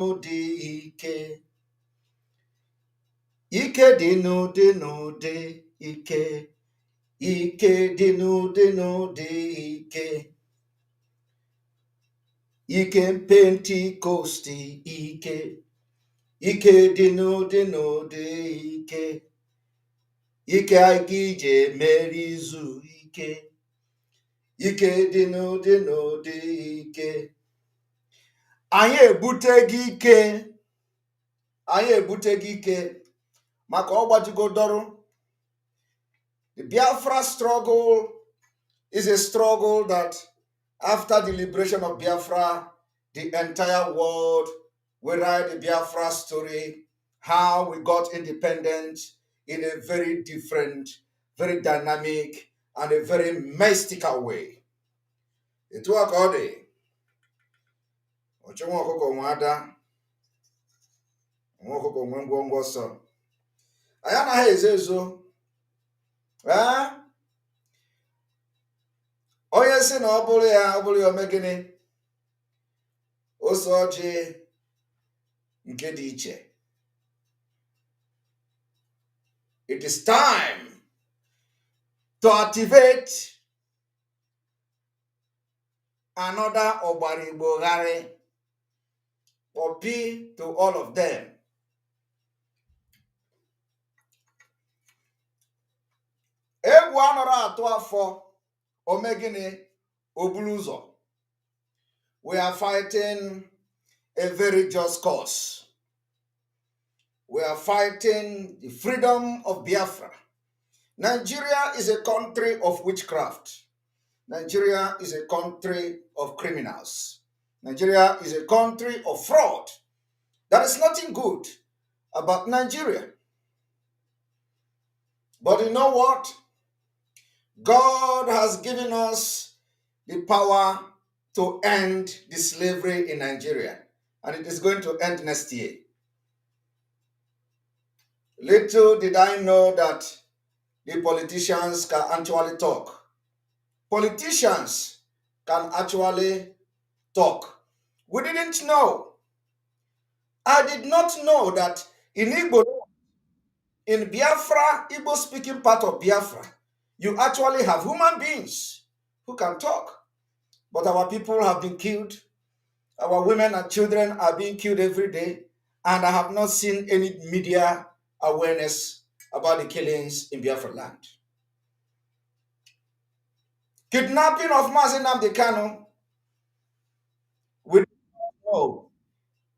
n'ụdị ike. Ike dị n'ụdị n'ụdị ike. Ike dị n'ụdị n'ụdị ike. Ike Pentikọst ike. Ike dị n'ụdị n'ụdị ike. Ike aga ije emeri izu ike. Ike dị n'ụdị n'ụdị ike. Anyị ebuteghị ike. Anyị ebuteghị ike maka ọ gbajigodoro. The Biafra struggle is a struggle that after the liberation of Biafra, the entire world will write the Biafra story, how we got independence in a very different, very dynamic, and a very mystical way. Etu a ka ọ dị, ọchụ nwa ọkụkọ nwe ada, nwa ọkụkọ nwe ngwongwo ọsọ. Anyị anaghị ezo ezo. Onye si na ọ bụrụ ya ome gịnị? Ose ọjị nke dị iche. It is time to activate another Ogbarigbogharị for P to all of them. Egwu anọrọ atụ afọ omegini obulu ụzọ. We are fighting a very just cause. We are fighting the freedom of Biafra. Nigeria is a country of witchcraft. Nigeria is a country of criminals. Nigeria is a country of fraud. There is nothing good about Nigeria. But you know what? God has given us the power to end the slavery in Nigeria, and it is going to end next year. Little did I know that the politicians can actually talk. Politicians can actually talk. We didn't know. I did not know that in Igbo, in Biafra, Igbo-speaking part of Biafra, you actually have human beings who can talk. But our people have been killed. Our women and children are being killed every day. And I have not seen any media awareness about the killings in Biafraland. Kidnapping of Mazi Nnamdi Kanu. We know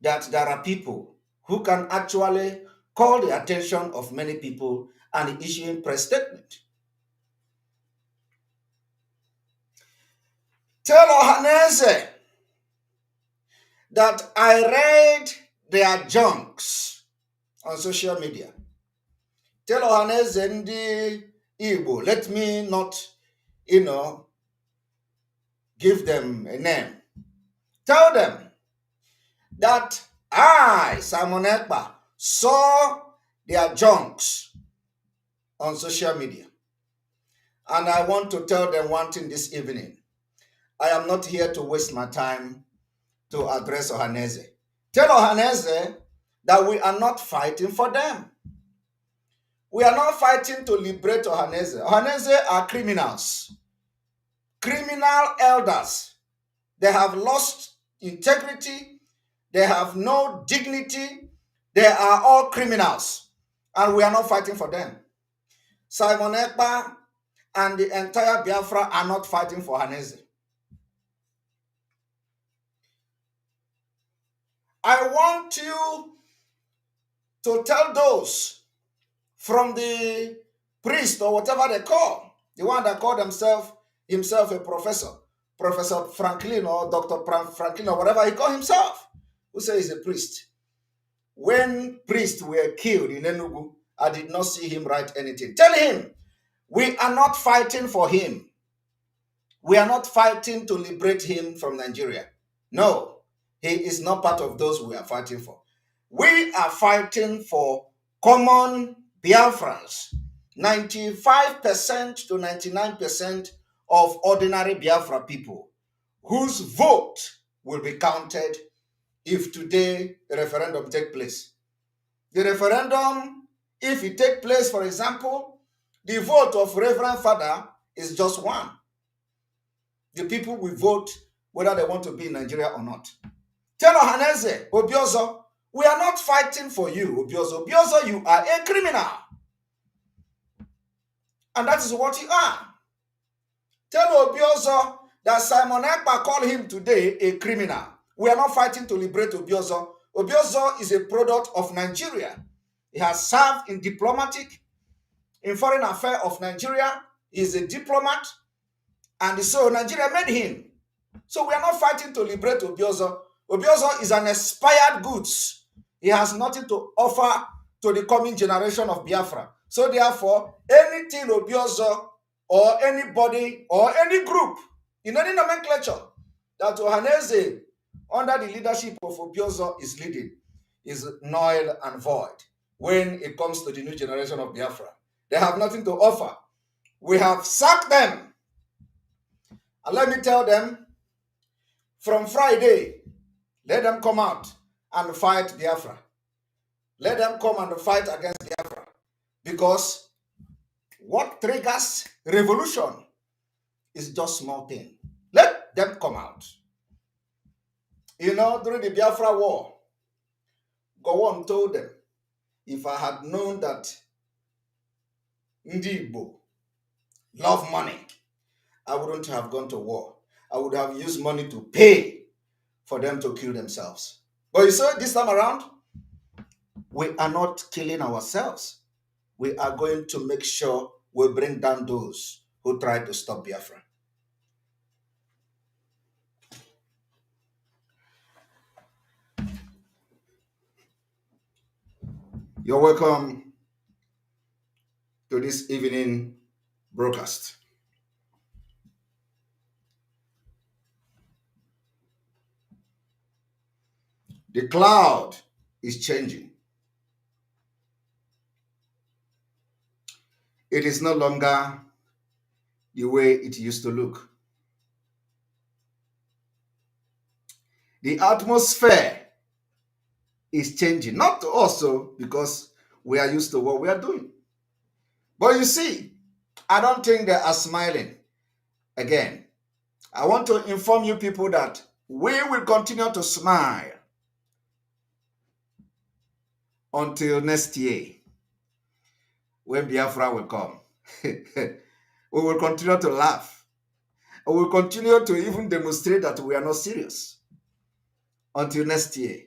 that there are people who can actually call the attention of many people and issuing press statement. Tell Ohaneze that I read their junks on social media. Tell Ohaneze ndi Igbo, let me not, give them a name. Tell them that I, Simon Ekpa, saw their junks on social media. And I want to tell them one thing this evening. I am not here to waste my time to address Ohaneze. Tell Ohaneze that we are not fighting for them. We are not fighting to liberate Ohaneze. Ohaneze are criminals. Criminal elders. They have lost integrity. They have no dignity. They are all criminals. And we are not fighting for them. Simon Ekpa and the entire Biafra are not fighting for Ohaneze. I want you to tell those from the priest or whatever they call, the one that called himself a professor, Professor Franklin or Dr. Franklin or whatever he called himself, who says he's a priest. When priests were killed in Enugu, I did not see him write anything. Tell him, we are not fighting for him. We are not fighting to liberate him from Nigeria. No. He is not part of those we are fighting for. We are fighting for common Biafrans. 95% to 99% of ordinary Biafra people whose vote will be counted if today a referendum take place. The referendum, if it take place, for example, the vote of Reverend Father is just one. The people will vote whether they want to be in Nigeria or not. Tell Ohaneze, Obiozo, we are not fighting for you, Obiozo. Obiozo, you are a criminal. And that is what you are. Tell Obiozo that Simon Ekpa called him today a criminal. We are not fighting to liberate Obiozo. Obiozo is a product of Nigeria. He has served in foreign affairs of Nigeria. He is a diplomat. And so Nigeria made him. So we are not fighting to liberate Obiozo. Obiozo is an expired goods. He has nothing to offer to the coming generation of Biafra. So therefore, anything Obiozo or anybody or any group in any nomenclature that Ohaneze under the leadership of Obiozo is leading is null and void when it comes to the new generation of Biafra. They have nothing to offer. We have sacked them. And let me tell them, from Friday, let them come out and fight Biafra. Let them come and fight against Biafra. Because what triggers revolution is just small thing. Let them come out. You know, during the Biafra war, Gowon told them, if I had known that Ndi Igbo love money, I wouldn't have gone to war. I would have used money to pay for them to kill themselves. But you see, this time around, we are not killing ourselves. We are going to make sure we bring down those who try to stop Biafra. You're welcome to this evening broadcast. The cloud is changing. It is no longer the way it used to look. The atmosphere is changing, not also because we are used to what we are doing. But you see, I don't think they are smiling. Again, I want to inform you people that we will continue to smile until next year when Biafra will come. We will continue to laugh. We will continue to even demonstrate that we are not serious until next year.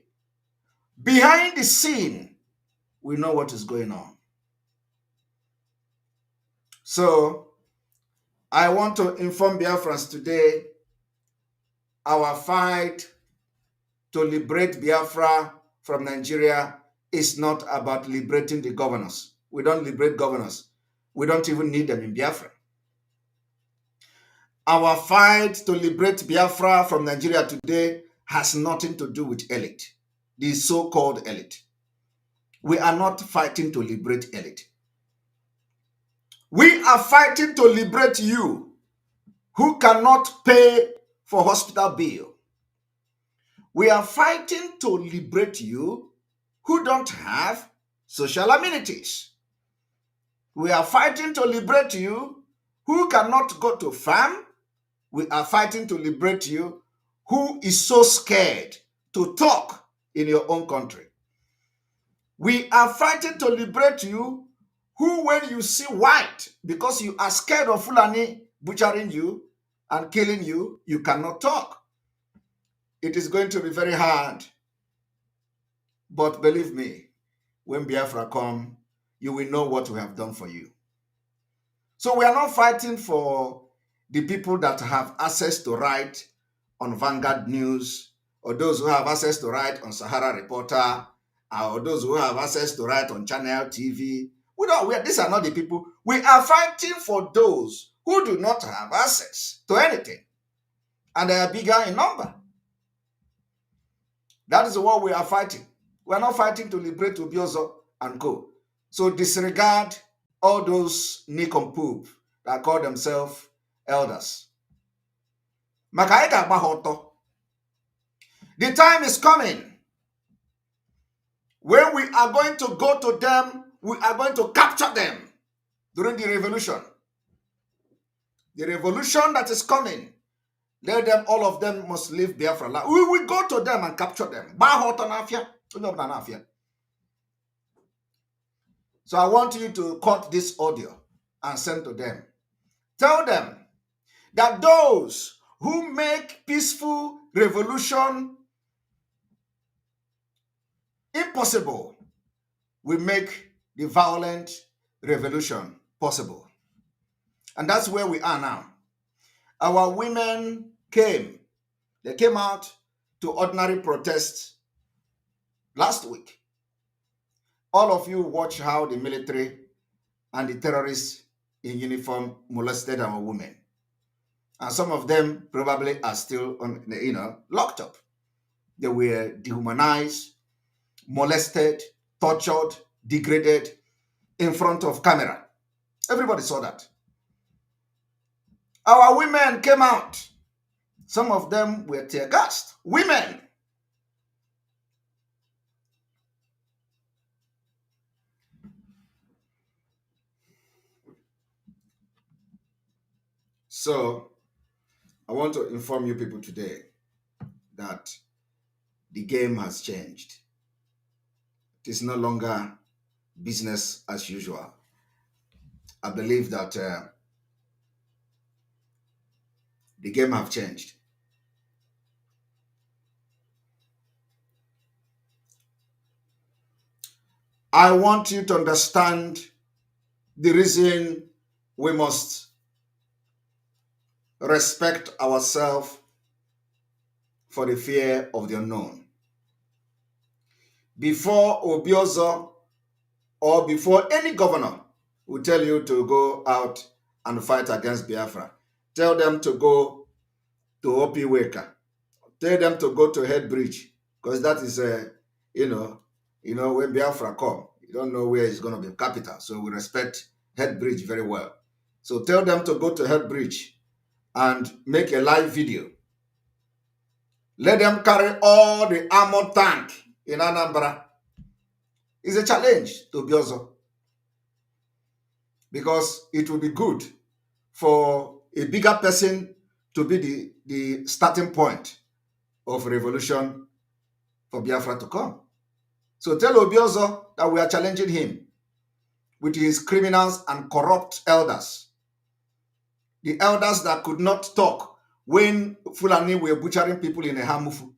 Behind the scene, we know what is going on. So, I want to inform Biafrans today, our fight to liberate Biafra from Nigeria is not about liberating the governors. We don't liberate governors. We don't even need them in Biafra. Our fight to liberate Biafra from Nigeria today has nothing to do with elite, the so-called elite. We are not fighting to liberate elite. We are fighting to liberate you who cannot pay for hospital bill. We are fighting to liberate you who don't have social amenities. We are fighting to liberate you who cannot go to farm. We are fighting to liberate you who is so scared to talk in your own country. We are fighting to liberate you who, when you see white, because you are scared of Fulani butchering you and killing you, you cannot talk. It is going to be very hard. But believe me, when Biafra come, you will know what we have done for you. So we are not fighting for the people that have access to write on Vanguard News, or those who have access to write on Sahara Reporter, or those who have access to write on Channel TV. These are not the people. We are fighting for those who do not have access to anything, and they are bigger in number. That is what we are fighting. We are not fighting to liberate Obiozo and co. So disregard all those nincompoop that call themselves elders. The time is coming when we are going to go to them, we are going to capture them during the revolution. The revolution that is coming, let them, all of them must leave Biafraland. We will go to them and capture them. So I want you to cut this audio and send to them. Tell them that those who make peaceful revolution impossible will make the violent revolution possible. And that's where we are now. Our women came. They came out to ordinary protests last week. All of you watch how the military and the terrorists in uniform molested our women. And some of them probably are still locked up. They were dehumanized, molested, tortured, degraded in front of camera. Everybody saw that. Our women came out. Some of them were tear gassed. Women. So, I want to inform you people today that the game has changed. It is no longer business as usual. I believe that the game have changed. I want you to understand the reason we must respect ourselves for the fear of the unknown. Before Obiozo or before any governor will tell you to go out and fight against Biafra, tell them to go to Opiweka. Tell them to go to Head Bridge, because that is when Biafra come, you don't know where it's going to be capital. So we respect Head Bridge very well. So tell them to go to Head Bridge and make a live video. Let them carry all the armored tank in Anambra. It's a challenge to Biozo, because it will be good for a bigger person to be the starting point of revolution for Biafra to come. So tell Obiozo that we are challenging him with his criminals and corrupt elders. The elders that could not talk when Fulani were butchering people in a Hamufu.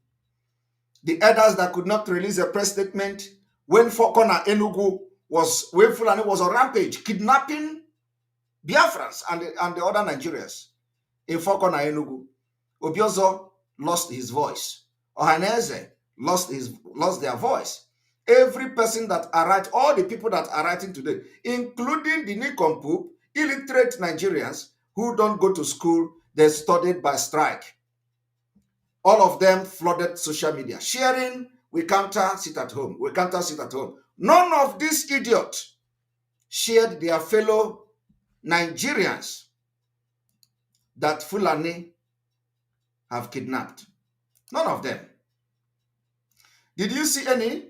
The elders that could not release a press statement when Fokona Enugu when Fulani was on rampage, kidnapping Biafrans and the other Nigerians in Fokona Enugu. Obiozo lost his voice. Ohaneze lost their voice. Every person that all the people that are writing today, including the Nikompu, illiterate Nigerians who don't go to school, they studied by strike. All of them flooded social media, sharing, we counter, sit at home. We counter, sit at home. None of these idiots shared their fellow Nigerians that Fulani have kidnapped. None of them. Did you see any?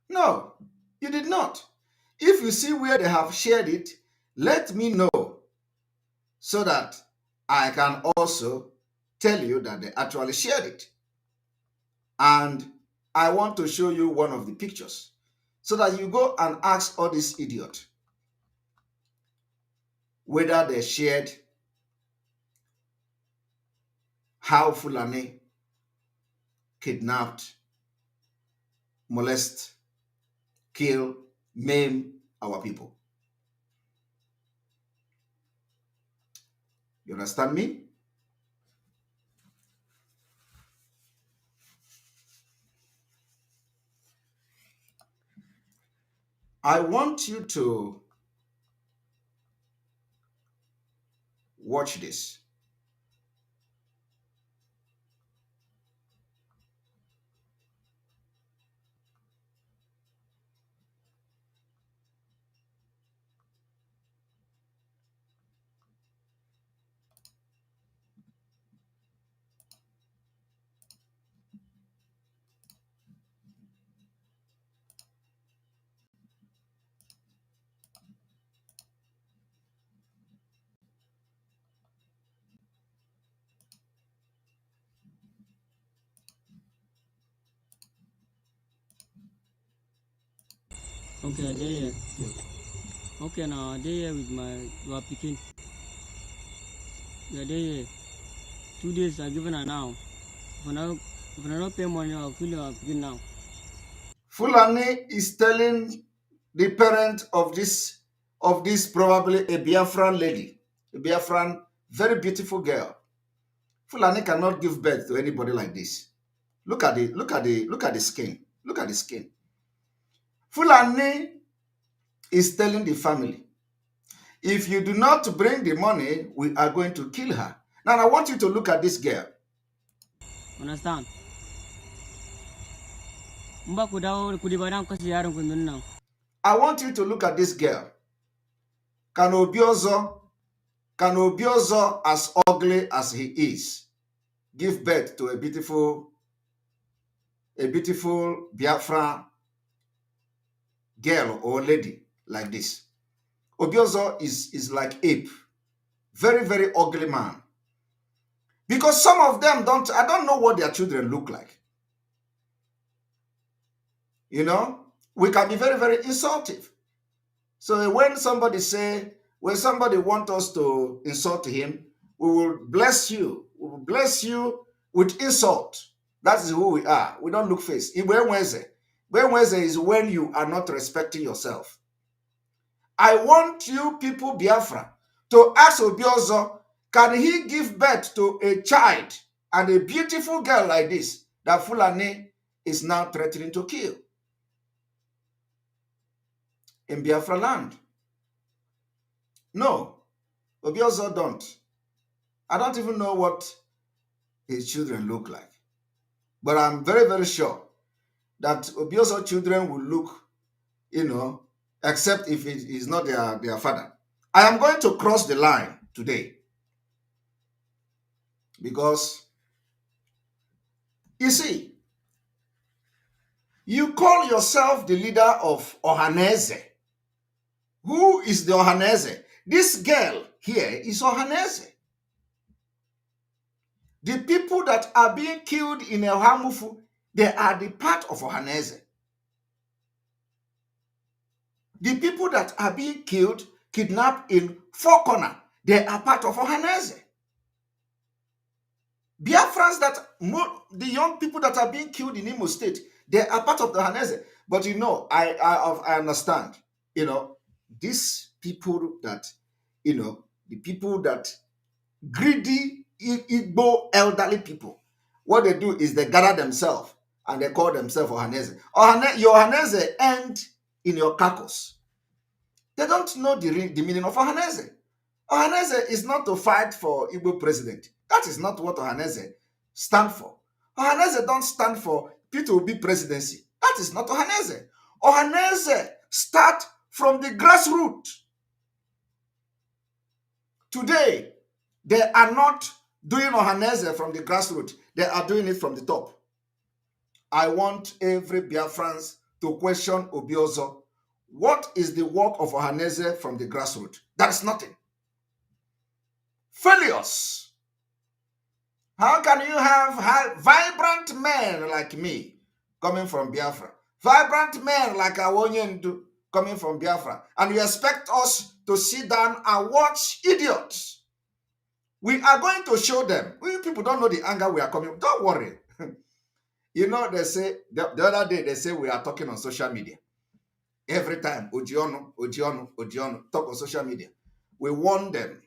No, you did not. If you see where they have shared it, let me know so that I can also tell you that they actually shared it. And I want to show you one of the pictures so that you go and ask all these idiots whether they shared how Fulani kidnapped, molest, kill, maim our people. You understand me? I want you to watch this. Okay, I dey here. Okay, now I dey here with my picking. Yeah, dey here. 2 days I given her now. If I not pay money, I'll kill your pikin now. Fulani is telling the parent of this probably a Biafran lady, a Biafran, very beautiful girl. Fulani cannot give birth to anybody like this. Look at the skin. Look at the skin. Fulani is telling the family, if you do not bring the money, we are going to kill her. Now I want you to look at this girl. Understand? Mba kudaw kudibadang kasi yaron kundun now. I want you to look at this girl. Can Obiozo, as ugly as he is, give birth to a beautiful Biafra girl or lady like this? Obiozo is like ape. Very, very ugly man. Because some of them I don't know what their children look like. You know, we can be very, very insultive. So when somebody want us to insult him, we will bless you. We will bless you with insult. That is who we are. We don't look face. Igbe is when you are not respecting yourself. I want you people, Biafra, to ask Obiozo, can he give birth to a child and a beautiful girl like this that Fulani is now threatening to kill in Biafraland? No, Obiozo don't. I don't even know what his children look like. But I'm very, very sure that Obiozo children will look, except if it is not their father. I am going to cross the line today because, you see, you call yourself the leader of Ohaneze. Who is the Ohaneze? This girl here is Ohaneze. The people that are being killed in El Hamufu, they are the part of Ohaneze. The people that are being killed, kidnapped in Four Corner, they are part of Ohaneze. Biafrans the young people that are being killed in Imo State, they are part of the Ohaneze. But I understand, these people that, the people that greedy Igbo elderly people, what they do is they gather themselves and they call themselves Ohaneze. Your Ohaneze end in your carcass. They don't know the meaning of Ohaneze. Ohaneze is not to fight for Igbo president. That is not what Ohaneze stand for. Ohaneze don't stand for Peter Obi presidency. That is not Ohaneze. Ohaneze start from the grassroots. Today, they are not doing Ohaneze from the grassroots. They are doing it from the top. I want every Biafrans to question Obiozo. What is the work of Ohaneze from the grassroots? That is nothing. Failures. How can you have vibrant men like me coming from Biafra? Vibrant men like Awonyendu coming from Biafra. And you expect us to sit down and watch idiots? We are going to show them. We people don't know the anger we are coming. Don't worry. They say, the other day, they say we are talking on social media. Every time, Ojiono, talk on social media. We warn them.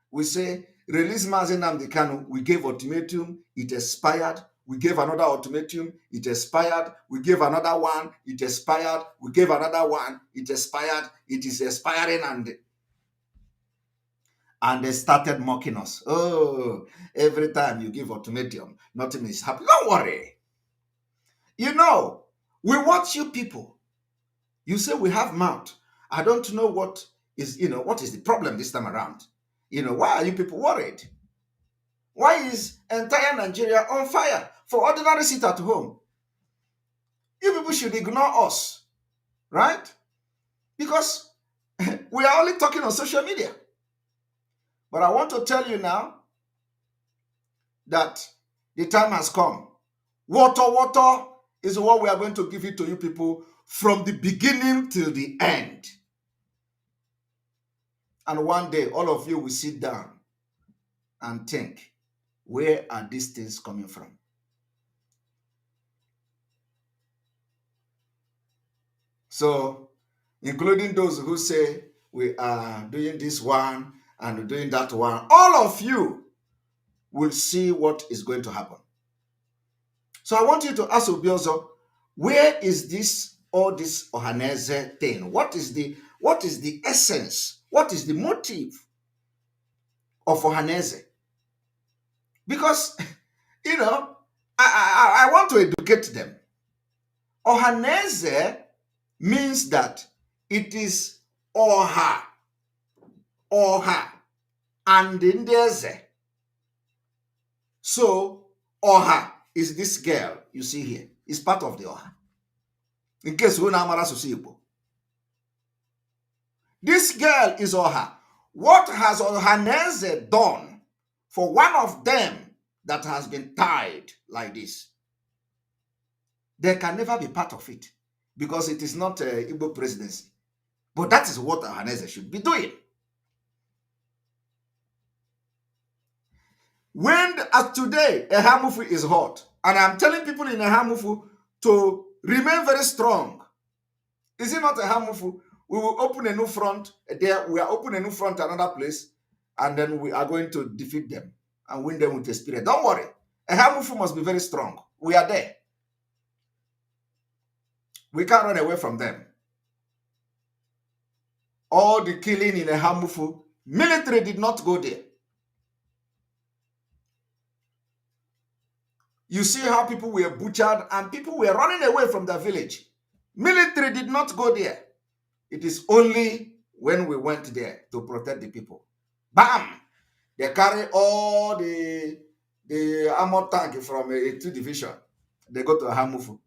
We say, release Mazi Nnamdi Kanu. We gave ultimatum, it expired. We gave another ultimatum, it expired. We gave another one, it expired. We gave another one, it expired. It is expiring, and they started mocking us. Oh, every time you give ultimatum, nothing is happening. Don't worry. We watch you people. You say we have mouth. I don't know what is the problem this time around. Why are you people worried? Why is entire Nigeria on fire for ordinary sit at home? You people should ignore us, right? Because we are only talking on social media. But I want to tell you now that the time has come. Water is what we are going to give it to you people from the beginning till the end. And one day, all of you will sit down and think, where are these things coming from? So, including those who say we are doing this one and doing that one, all of you will see what is going to happen. So I want you to ask Obiozo, where is this all this Ohaneze thing? What is the essence? What is the motive of Ohaneze? Because I want to educate them. Ohaneze means that it is Oha, and Ndeze. So Oha is this girl you see here. Is part of the Oha. In case you know Igbo. This girl is Oha. What has Ohaneze done for one of them that has been tied like this? They can never be part of it because it is not Igbo presidency. But that is what Ohaneze should be doing. When, as today, Ehamufu is hot, and I'm telling people in Ehamufu to remain very strong. Is it not Ehamufu? We will open a new front there. We are opening a new front another place, and then we are going to defeat them and win them with the spirit. Don't worry. Ehamufu must be very strong. We are there. We can't run away from them. All the killing in Ehamufu, military did not go there. You see how people were butchered and people were running away from their village. Military did not go there. It is only when we went there to protect the people. Bam! They carry all the armor tank from a 2 division. They go to Hamufu.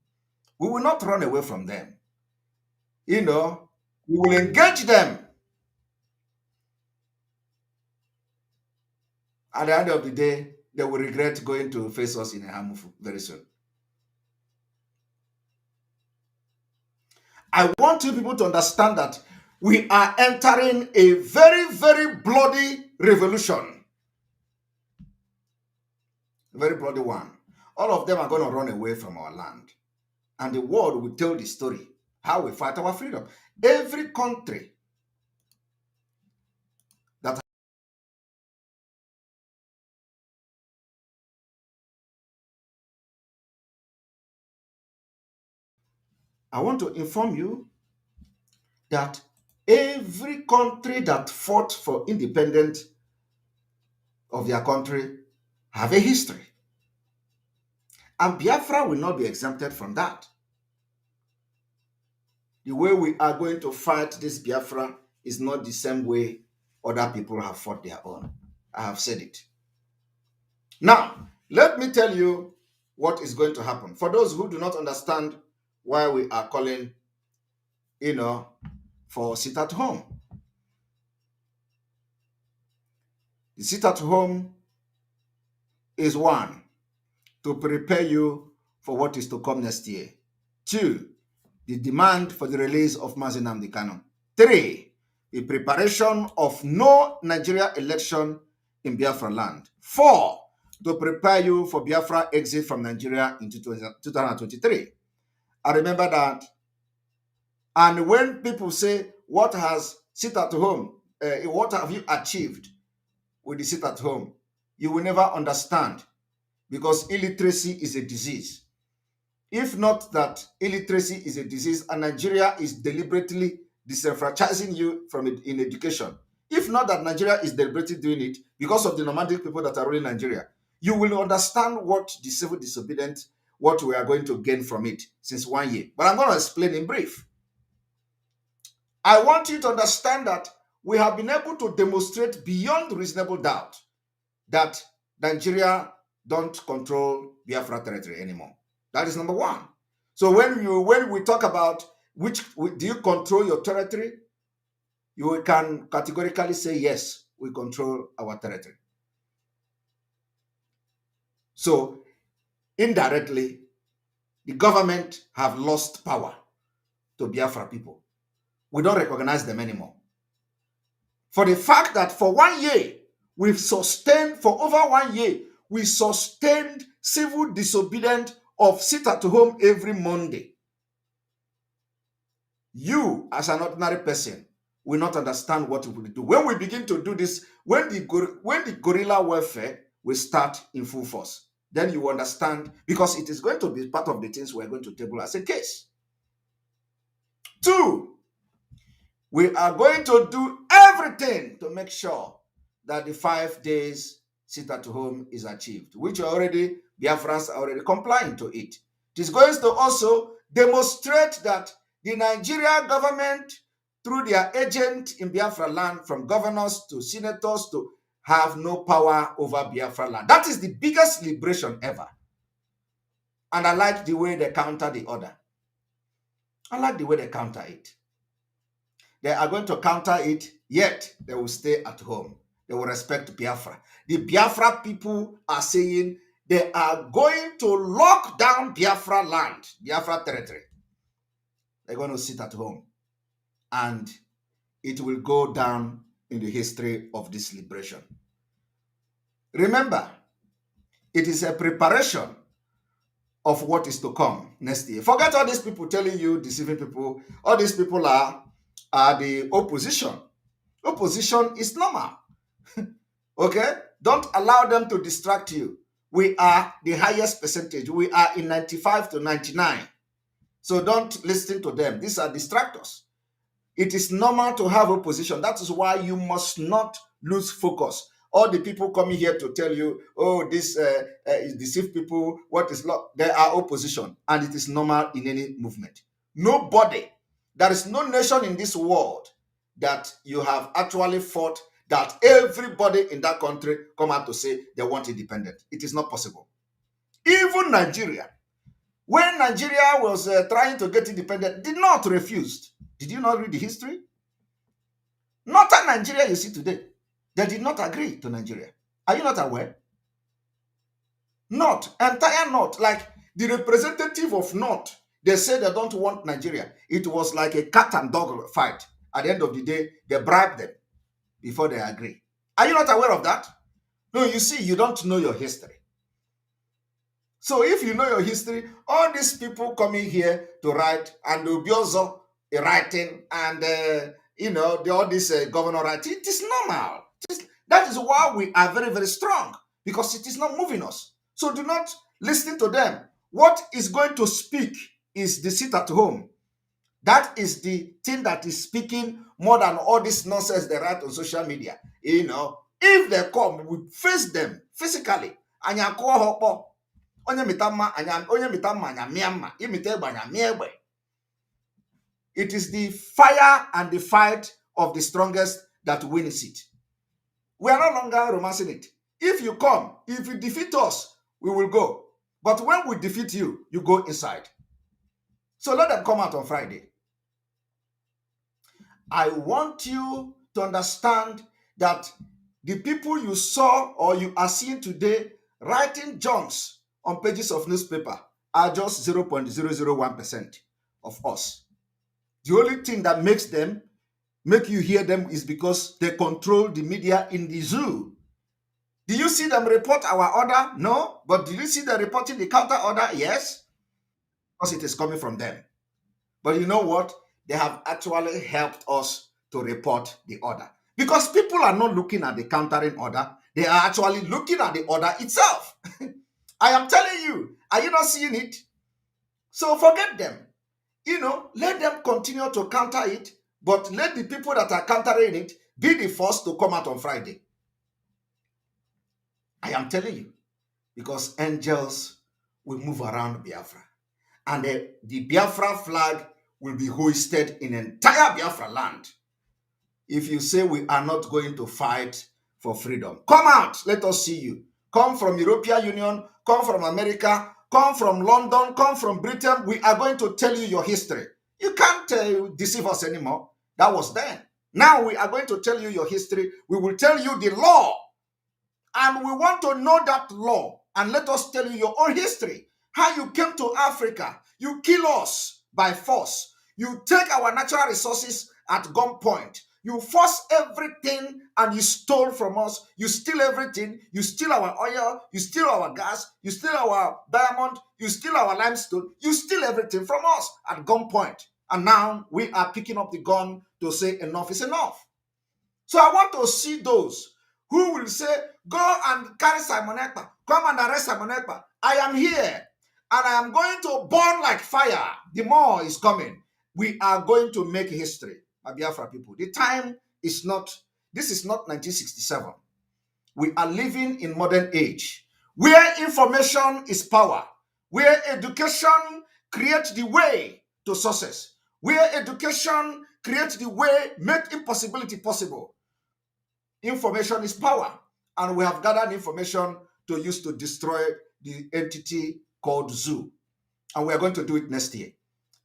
We will not run away from them. We will engage them. At the end of the day, they will regret going to face us in a Hamufu very soon. I want you people to understand that we are entering a very, very bloody revolution. A very bloody one. All of them are going to run away from our land. And the world will tell the story, how we fight our freedom. Every country that I want to inform you that every country that fought for independence of their country have a history. And Biafra will not be exempted from that. The way we are going to fight this Biafra is not the same way other people have fought their own. I have said it. Now, let me tell you what is going to happen. For those who do not understand why we are calling, for sit at home. The sit at home is 1, to prepare you for what is to come next year. 2, the demand for the release of Mazi Nnamdi Kanu. 3, the preparation of no Nigeria election in Biafraland. 4, to prepare you for Biafra exit from Nigeria in 2023. I remember that. And when people say, what has sit at home, what have you achieved with the sit at home? You will never understand, because illiteracy is a disease. If not that illiteracy is a disease and Nigeria is deliberately disenfranchising you from it in education, if not that Nigeria is deliberately doing it because of the nomadic people that are ruling Nigeria, you will understand what the civil disobedience, what we are going to gain from it since 1 year. But I'm going to explain in brief. I want you to understand that we have been able to demonstrate beyond reasonable doubt that Nigeria don't control Biafra territory anymore. That is number 1. So when we talk about do you control your territory, you can categorically say yes, we control our territory. So indirectly, The government have lost power to Biafra people. We don't recognize them anymore. For the fact that for 1 year, for over 1 year, we sustained civil disobedience of sit at home every Monday. You, as an ordinary person, will not understand what we will do. When we begin to do this, when the guerrilla warfare will start in full force, then you understand, because it is going to be part of the things we're going to table as a case. 2, we are going to do everything to make sure that the 5 days sit at home is achieved, which Biafrans are already complying to it. It is going to also demonstrate that the Nigerian government, through their agent in Biafraland, from governors to senators, to have no power over Biafraland. That is the biggest liberation ever. And I like the way they counter the order. I like the way they counter it. They are going to counter it, yet they will stay at home. They will respect Biafra. The Biafra people are saying they are going to lock down Biafra land, Biafra territory. They're going to sit at home. And it will go down in the history of this liberation. Remember, it is a preparation of what is to come next year. Forget all these people telling you, deceiving people. All these people are the opposition. Opposition is normal. Okay? Don't allow them to distract you. We are the highest percentage. We are in 95 to 99. So don't listen to them. These are distractors. It is normal to have opposition. That is why you must not lose focus. All the people coming here to tell you, oh, this is deceive people, what is law? They are opposition, and it is normal in any movement. Nobody, there is no nation in this world that you have actually fought that everybody in that country come out to say they want independence. It is not possible. Even Nigeria, when Nigeria was trying to get independent, did not refuse. Did you not read the history? Northern Nigeria you see today, they did not agree to Nigeria. Are you not aware? North, entire North, like the representative of North, they said they don't want Nigeria. It was like a cat and dog fight. At the end of the day, they bribed them before they agree. Are you not aware of that? No, you see, you don't know your history. So if you know your history, all these people coming here to write, and they'll be also writing, and all this governor writing, it is normal. That is why we are very, very strong, because it is not moving us. So do not listen to them. What is going to speak is the sit at home. That is the thing that is speaking more than all this nonsense they write on social media. If they come, we face them physically. It is the fire and the fight of the strongest that wins it. We are no longer romancing it. If you come, if you defeat us, we will go. But when we defeat you, you go inside. So let them come out on Friday. I want you to understand that the people you saw or you are seeing today writing junks on pages of newspaper are just 0.001% of us. The only thing that make you hear them is because they control the media in the zoo. Do you see them report our order? No. But do you see them reporting the counter order? Yes. Because it is coming from them. But you know what? They have actually helped us to report the order. Because people are not looking at the countering order. They are actually looking at the order itself. I am telling you. Are you not seeing it? So forget them. Let them continue to counter it. But let the people that are countering it be the first to come out on Friday. I am telling you. Because angels will move around Biafra. And the Biafra flag will be hoisted in entire Biafra land. If you say we are not going to fight for freedom, come out. Let us see you. Come from European Union, come from America, come from London, come from Britain. We are going to tell you your history. You can't deceive us anymore. That was then. Now we are going to tell you your history. We will tell you the law. And we want to know that law. And let us tell you your own history. how you came to Africa, you kill us by force, you take our natural resources at gunpoint, you force everything and you stole from us, you steal everything, you steal our oil, you steal our gas, you steal our diamond, you steal our limestone, you steal everything from us at gunpoint. And now we are picking up the gun to say enough is enough. So I want to see those who will say, go and carry Simon Ekpa, come and arrest Simon Ekpa. I am here and I am going to burn like fire. The more is coming. We are going to make history, my Biafra people. The time is not, this is not 1967. We are living in modern age where information is power, where education creates the way to success, where education creates the way, make impossibility possible. Information is power, and we have gathered information to use to destroy the entity called zoo, and we are going to do it next year.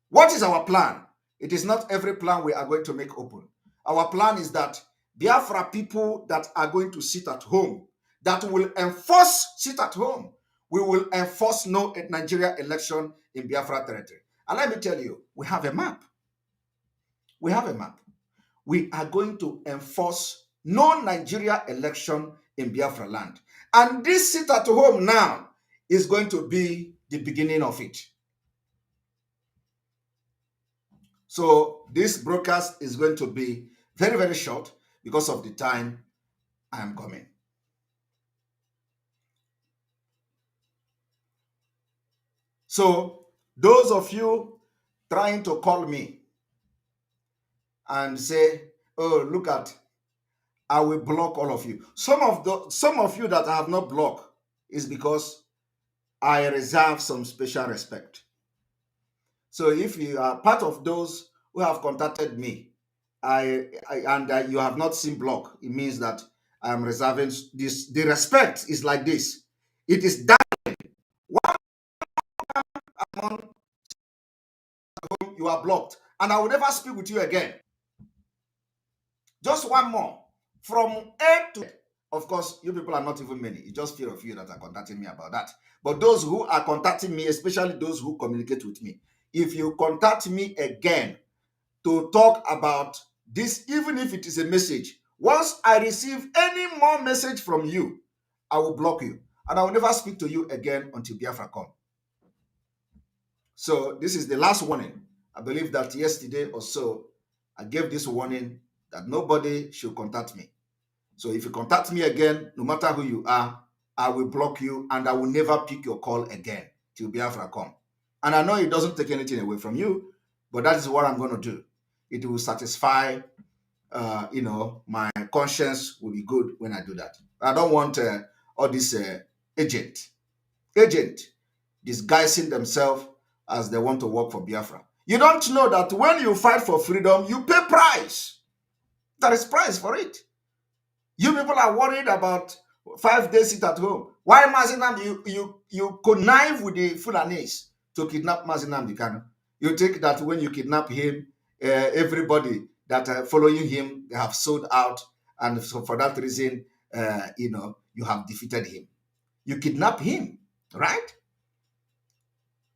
What is our plan? It is not every plan we are going to make open. Our plan is that Biafra people that are going to sit at home, that will enforce sit at home, we will enforce no Nigeria election in Biafra territory. And let me tell you, we have a map. We have a map. We are going to enforce no Nigeria election in Biafra land. And this sit at home now is going to be the beginning of it. So this broadcast is going to be very, very short because of the time I am coming. So those of you trying to call me and say, oh, look at, I will block all of you. Some of you that I have not blocked is because I reserve some special respect. So if you are part of those who have contacted me, and you have not seen block, it means that I am reserving this. The respect is like this. It is that one among whom you are blocked, and I will never speak with you again. Just one more. From A to, of course, you people are not even many. It's just few of you that are contacting me about that. But those who are contacting me, especially those who communicate with me, if you contact me again to talk about this, even if it is a message, once I receive any more message from you, I will block you. And I will never speak to you again until Biafra come. So this is the last warning. I believe that yesterday or so, I gave this warning that nobody should contact me. So if you contact me again, no matter who you are, I will block you and I will never pick your call again till Biafra come. And I know it doesn't take anything away from you, but that is what I'm going to do. It will satisfy, my conscience will be good when I do that. I don't want all this agent disguising themselves as they want to work for Biafra. You don't know that when you fight for freedom, you pay price. There is price for it. You people are worried about 5 days sit at home. Why Mazinam, you connive with the Fulanis to kidnap Mazinam Dikano. You think that when you kidnap him, everybody that are following him, they have sold out, and so for that reason, you have defeated him. You kidnap him, right?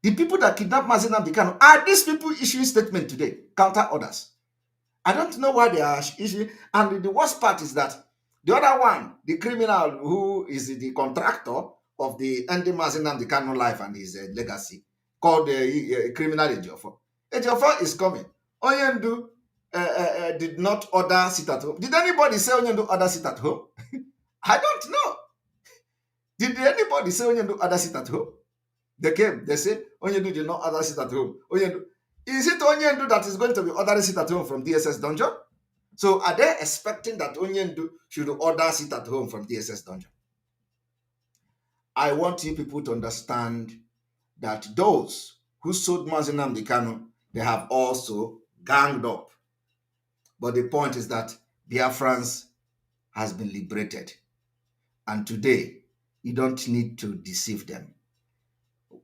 The people that kidnap Mazinam Dikano, are these people issuing statement today, counter orders? I don't know why they are issuing, and the worst part is that the other one, the criminal who is the contractor of the ending Mazinam Dikano life and his legacy, called the criminal Ejiofor. Ejiofor is coming. Onyendu did not order sit at home. Did anybody say Onyendu order sit at home? I don't know. Did anybody say Onyendu order sit at home? They came, they say Onyendu did not order sit at home. Onyendu. Is it Onyendu that is going to be ordering sit at home from DSS dungeon? So are they expecting that Onyendu should order sit at home from DSS dungeon? I want you people to understand that those who sold Mazinam Dikano, they have also ganged up. But the point is that Biafrans has been liberated. And today, you don't need to deceive them.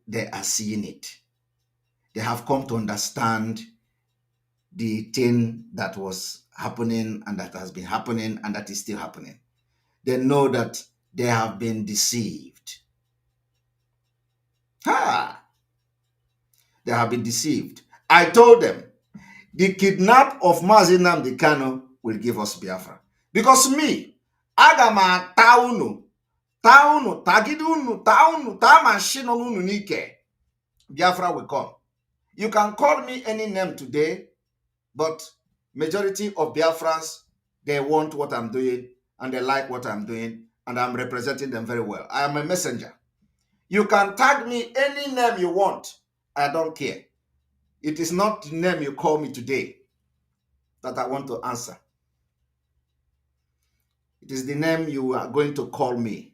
They are seeing it. They have come to understand the thing that was happening and that has been happening and that is still happening. They know that they have been deceived. Ha! They have been deceived. I told them the kidnap of Mazi Nnamdi Kanu will give us Biafra. Because me, Agama Taunu, Taunu, Tagidunu, Taunu, Tamashinonu Nike, Biafra will come. You can call me any name today, but majority of Biafrans, they want what I'm doing and they like what I'm doing, and I'm representing them very well. I am a messenger. You can tag me any name you want. I don't care. It is not the name you call me today that I want to answer. It is the name you are going to call me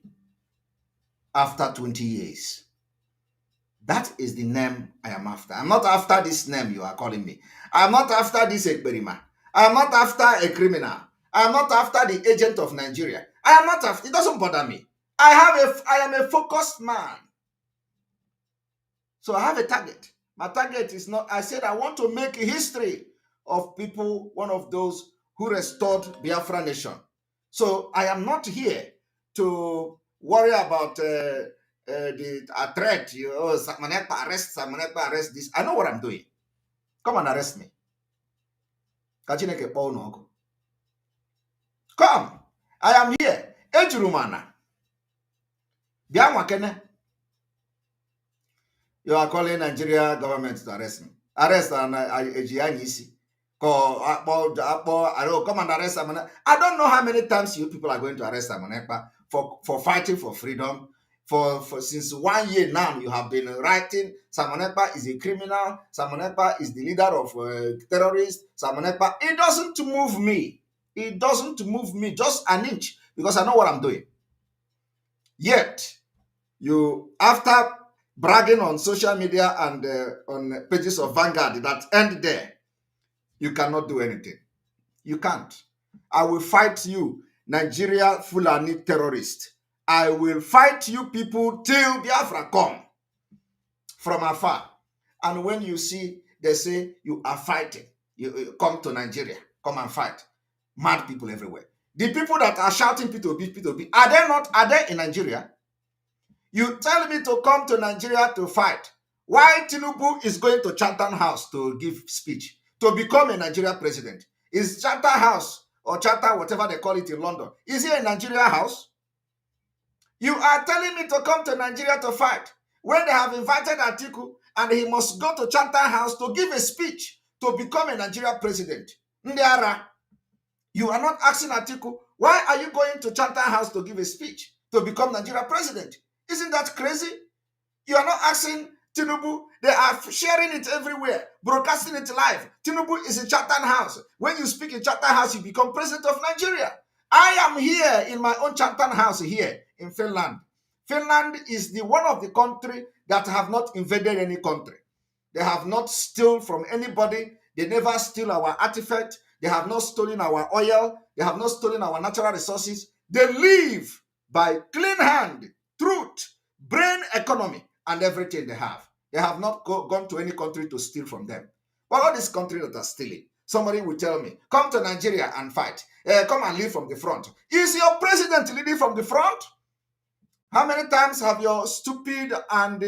after 20 years. That is the name I am after. I'm not after this name you are calling me. I'm not after this Ekberima. I'm not after a criminal. I'm not after the agent of Nigeria. I am not after, it doesn't bother me. I am a focused man. So I have a target. My target is not, I said I want to make a history of people, one of those who restored Biafra nation. So I am not here to worry about the threat. Samanekpa arrest this. I know what I'm doing. Come and arrest me. Come. I am here. Ejurumana. Bianwakene. You are calling Nigeria government to arrest me. Arrest and come and arrest Simon. I don't know how many times you people are going to arrest Simon Ekpa for fighting for freedom. For since 1 year now, you have been writing Simon Ekpa is a criminal. Simon Ekpa is the leader of terrorists. Simon Ekpa, it doesn't move me. It doesn't move me just an inch because I know what I'm doing. Yet, you after bragging on social media and on pages of Vanguard that end there, you cannot do anything. You can't. I will fight you, Nigeria Fulani terrorist. I will fight you people till Biafra come from afar. And when you see, they say you are fighting, you come to Nigeria, come and fight. Mad people everywhere. The people that are shouting P2B, are they in Nigeria? You tell me to come to Nigeria to fight. Why Tinubu is going to Chatham House to give speech, to become a Nigeria president? Is Chatham House or Chatham, whatever they call it in London, is he a Nigeria house? You are telling me to come to Nigeria to fight when they have invited Atiku and he must go to Chatham House to give a speech to become a Nigeria president. Ndiara, you are not asking Atiku, why are you going to Chatham House to give a speech to become Nigeria president? Isn't that crazy? You are not asking Tinubu. They are sharing it everywhere, broadcasting it live. Tinubu is in Chatham House. When you speak in Chatham House, you become president of Nigeria. I am here in my own Chatham House here in Finland. Finland is the one of the country that have not invaded any country. They have not stolen from anybody. They never steal our artifact. They have not stolen our oil. They have not stolen our natural resources. They live by clean hand, truth, brain economy, and everything they have. They have not gone to any country to steal from them. But all these countries that are stealing, somebody will tell me, come to Nigeria and fight. Come and lead from the front. Is your president leading from the front? How many times have your stupid and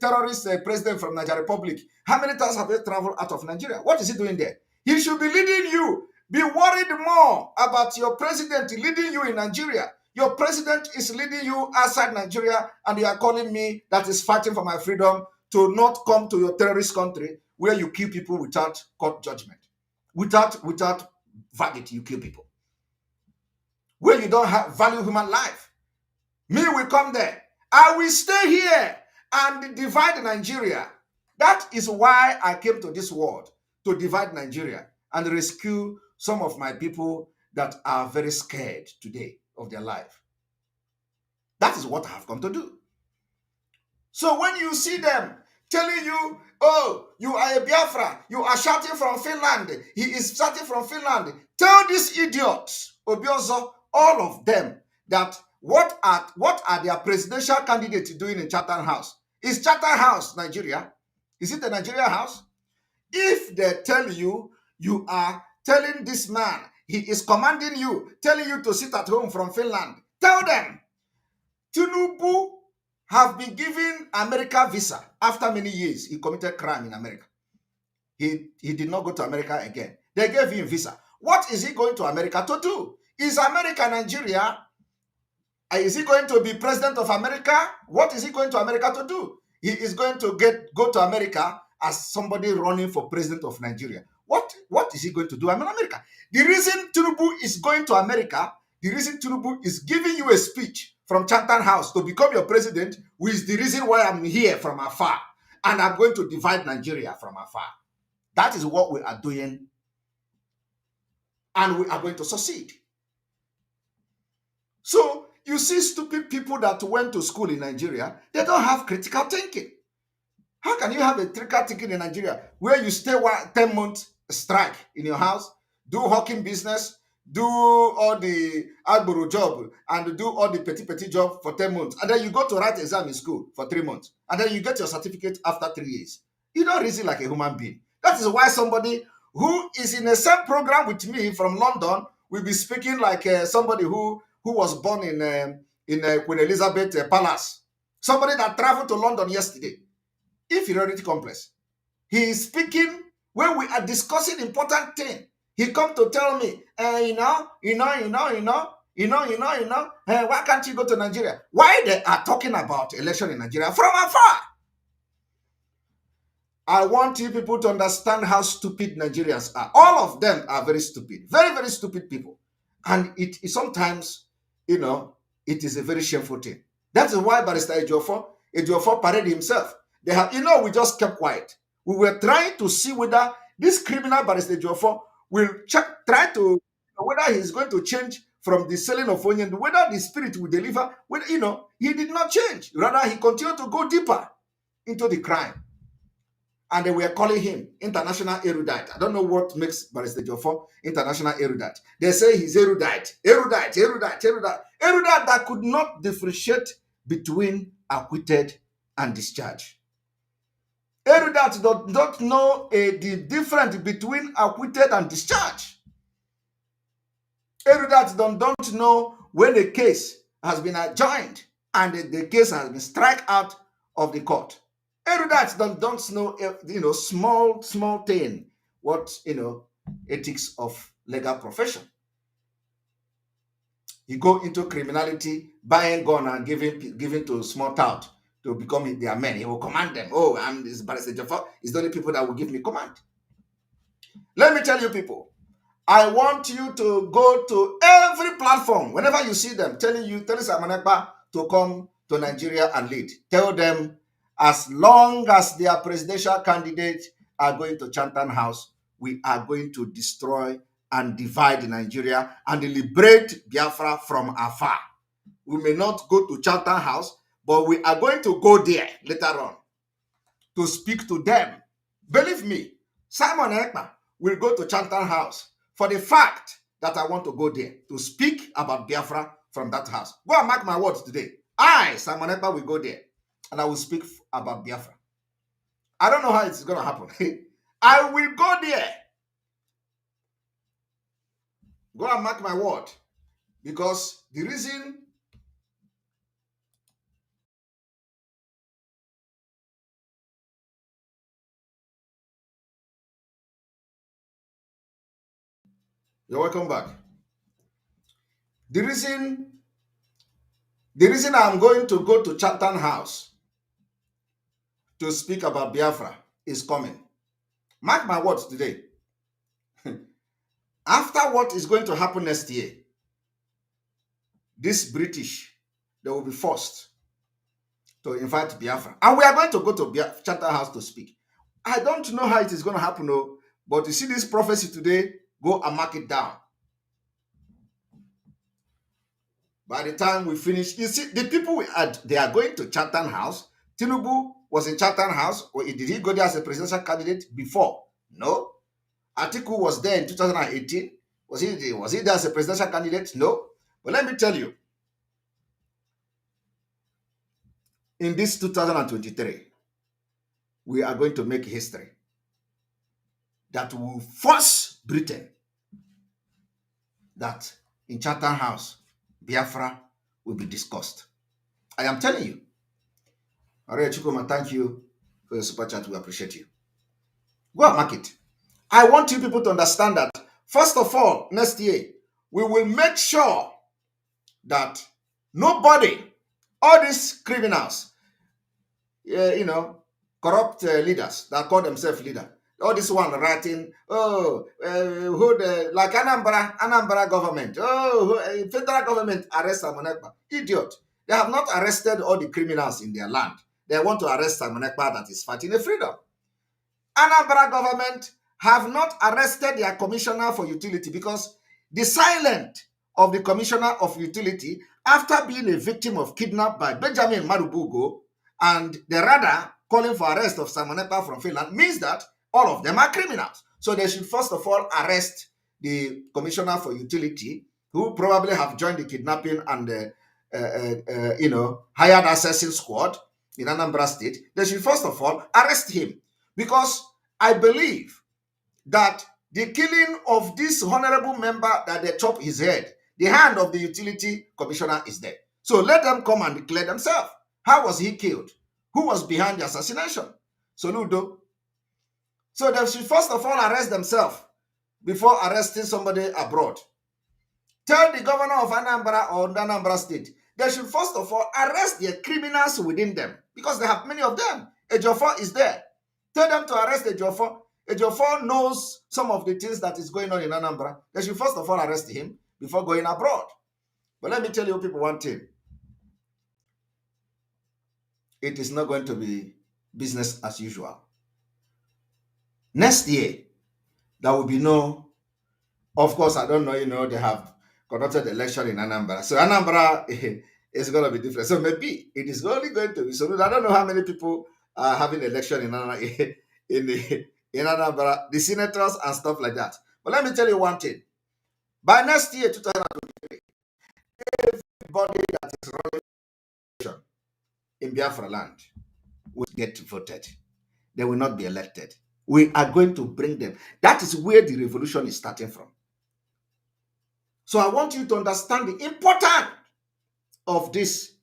terrorist president from Nigeria Republic, how many times have they traveled out of Nigeria? What is he doing there? He should be leading you. Be worried more about your president leading you in Nigeria. Your president is leading you outside Nigeria, and you are calling me that is fighting for my freedom to not come to your terrorist country where you kill people without court judgment. Without verdict, you kill people. Where you don't value human life. Me will come there. I will stay here and divide Nigeria. That is why I came to this world, to divide Nigeria and rescue some of my people that are very scared today of their life. That is what I have come to do. So when you see them telling you, oh, you are a Biafra, you are shouting from Finland, he is shouting from Finland, tell these idiots, Obiozo, all of them, that what are their presidential candidates doing in Chatham House? Is Chatham House Nigeria? Is it a Nigeria house? If they tell you, you are telling this man, he is commanding you, telling you to sit at home from Finland, tell them, Tinubu have been given America visa after many years. He committed crime in America. He did not go to America again. They gave him visa. What is he going to America to do? Is America Nigeria? Is he going to be president of America? What is he going to America to do? He is going to go to America as somebody running for president of Nigeria. What is he going to do in America? The reason Tinubu is going to America, the reason Tinubu is giving you a speech from Chatham House to become your president, which is the reason why I'm here from afar. And I'm going to divide Nigeria from afar. That is what we are doing. And we are going to succeed. So you see stupid people that went to school in Nigeria, they don't have critical thinking. How can you have a critical thinking in Nigeria where you stay 10 months strike in your house, do hawking business, do all the agboro job, and do all the petty job for 10 months, and then you go to write exam in school for 3 months, and then you get your certificate after 3 years? You don't reason like a human being. That is why somebody who is in the same program with me from London will be speaking like somebody who was born in Queen Elizabeth Palace. Somebody that traveled to London yesterday. Inferiority complex. He is speaking when we are discussing important thing. He come to tell me, why can't you go to Nigeria? Why they are talking about election in Nigeria from afar? I want you people to understand how stupid Nigerians are. All of them are very stupid. Very, very stupid people. And it is sometimes, it is a very shameful thing. That is why Barrister Ejiofor paraded himself. We just kept quiet. We were trying to see whether this criminal Barrister Ejiofor will try to, whether he's going to change from the selling of onion, whether the spirit will deliver. He did not change. Rather, he continued to go deeper into the crime. And they were calling him international erudite. I don't know what makes Barrister Ejiofor international erudite. They say he's erudite that could not differentiate between acquitted and discharged. Erudite don't know the difference between acquitted and discharged. Erudite don't know when a case has been adjourned and the case has been struck out of the court. Erudites don't know, small thing, what, ethics of legal profession. You go into criminality, buying gun and giving to small tout to become their men. He will command them. Oh, I'm this Barrister Ejiofor. It's the only people that will give me command. Let me tell you people, I want you to go to every platform, whenever you see them, telling Simon Ekpa to come to Nigeria and lead. Tell them, as long as their presidential candidates are going to Chatham House, we are going to destroy and divide Nigeria and liberate Biafra from afar. We may not go to Chatham House, but we are going to go there later on to speak to them. Believe me, Simon Ekpa will go to Chatham House for the fact that I want to go there to speak about Biafra from that house. Go and mark my words today. I, Simon Ekpa, will go there and I will speak about Biafra. I don't know how it's going to happen. I will go there. Go and mark my word. Because the reason you're welcome back. The reason I'm going to go to Chatham House to speak about Biafra is coming. Mark my words today. After what is going to happen next year, this British, they will be forced to invite Biafra. And we are going to go to Chatham House to speak. I don't know how it is going to happen, but you see this prophecy today, go and mark it down. By the time we finish, you see, the people they are going to Chatham House. Tinubu was in Chatham House. Or did he go there as a presidential candidate before? No. Atiku was there in 2018. Was he there as a presidential candidate? No. But let me tell you, in this 2023, we are going to make history that will force Britain that in Chatham House, Biafra will be discussed. I am telling you. Maria Chukuma, thank you for your super chat. We appreciate you. Go and mark it. I want you people to understand that, first of all, next year, we will make sure that nobody, all these criminals, corrupt leaders that call themselves leader, all this one writing, like Anambra government, federal government arrest Simon Ekpa. Idiot. They have not arrested all the criminals in their land. They want to arrest Simon Ekpa that is fighting a freedom. Anambra government have not arrested their commissioner for utility because the silence of the commissioner of utility after being a victim of kidnap by Benjamin Marubugo and the radar calling for arrest of Simon Ekpa from Finland means that all of them are criminals. So they should first of all arrest the commissioner for utility, who probably have joined the kidnapping and hired assassin squad in Anambra State. They should first of all arrest him, because I believe that the killing of this honorable member that they chop his head, the hand of the utility commissioner is there. So let them come and declare themselves. How was he killed? Who was behind the assassination? Soludo. So they should first of all arrest themselves before arresting somebody abroad. Tell the governor of Anambra or Anambra State, they should first of all arrest the criminals within them, because they have many of them. Ejiofor is there. Tell them to arrest Ejiofor. Ejiofor knows some of the things that is going on in Anambra. They should first of all arrest him before going abroad. But let me tell you people one thing. It is not going to be business as usual. Next year, there will be no, of course, I don't know, they have conducted the election in Anambra. So Anambra is going to be different. So maybe it is only going to be, so I don't know how many people are having election in Anambra, the senators and stuff like that. But let me tell you one thing. By next year, 2023, everybody that is running in Biafraland will get voted. They will not be elected. We are going to bring them. That is where the revolution is starting from. So I want you to understand the importance of this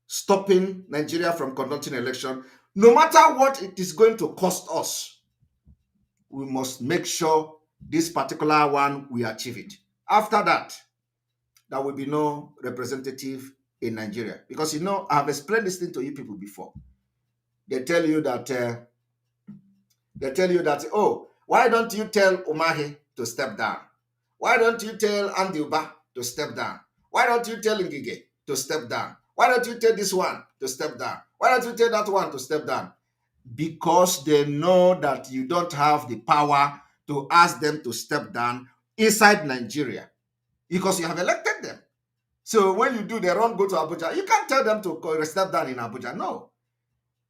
stopping Nigeria from conducting election. No matter what it is going to cost us, we must make sure this particular one, we achieve it. After that, there will be no representative in Nigeria. Because, I have explained this thing to you people before. They tell you that, oh, why don't you tell Umahi to step down? Why don't you tell Andy Uba to step down? Why don't you tell Ngige to step down? Why don't you tell this one to step down? Why don't you tell that one to step down? Because they know that you don't have the power to ask them to step down inside Nigeria, because you have elected them. So when you do, they run, go to Abuja. You can't tell them to step down in Abuja. No.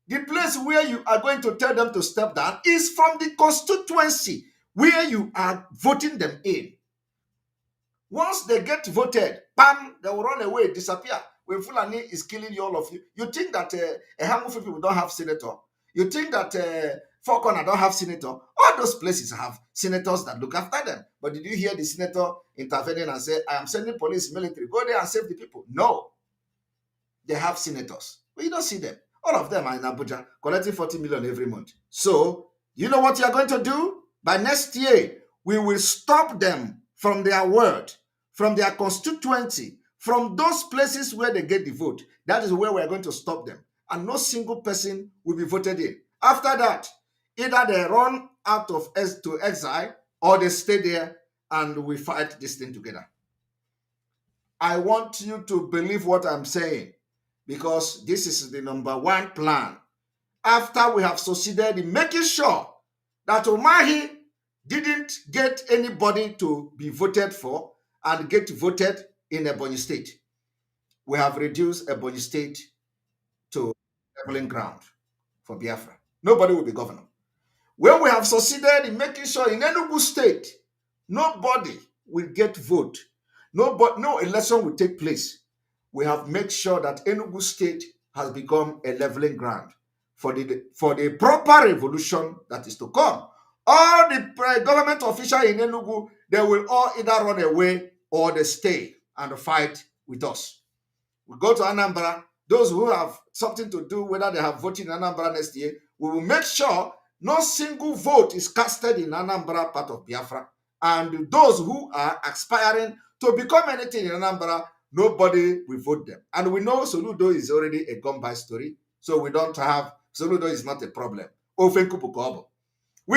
The place where you are going to tell them to step down is from the constituency where you are voting them in. Once they get voted, bam, they will run away, disappear. When Fulani is killing all of you, you think that Ehamufi people don't have senator? You think that Four Corner don't have senator? All those places have senators that look after them. But did you hear the senator intervening and say, I am sending police, military, go there and save the people? No. They have senators, but you don't see them. All of them are in Abuja, collecting 40 million every month. So, you know what you are going to do? By next year, we will stop them from their word, from their constituency, from those places where they get the vote. That is where we are going to stop them. And no single person will be voted in. After that, either they run out of to exile, or they stay there and we fight this thing together. I want you to believe what I'm saying, because this is the number one plan. After we have succeeded in making sure that Umahi didn't get anybody to be voted for and get voted in Ebonyi State, we have reduced Ebonyi State to leveling ground for Biafra. Nobody will be governor. When we have succeeded in making sure in Enugu State, nobody will get vote, no election will take place, we have made sure that Enugu State has become a leveling ground for the proper revolution that is to come. All the government officials in Enugu, they will all either run away or they stay and fight with us. We go to Anambra, those who have something to do, whether they have voted in Anambra next year, we will make sure no single vote is casted in Anambra part of Biafra. And those who are aspiring to become anything in Anambra, nobody will vote them. And we know Soludo is already a gone-by story, so we don't have, Soludo is not a problem. We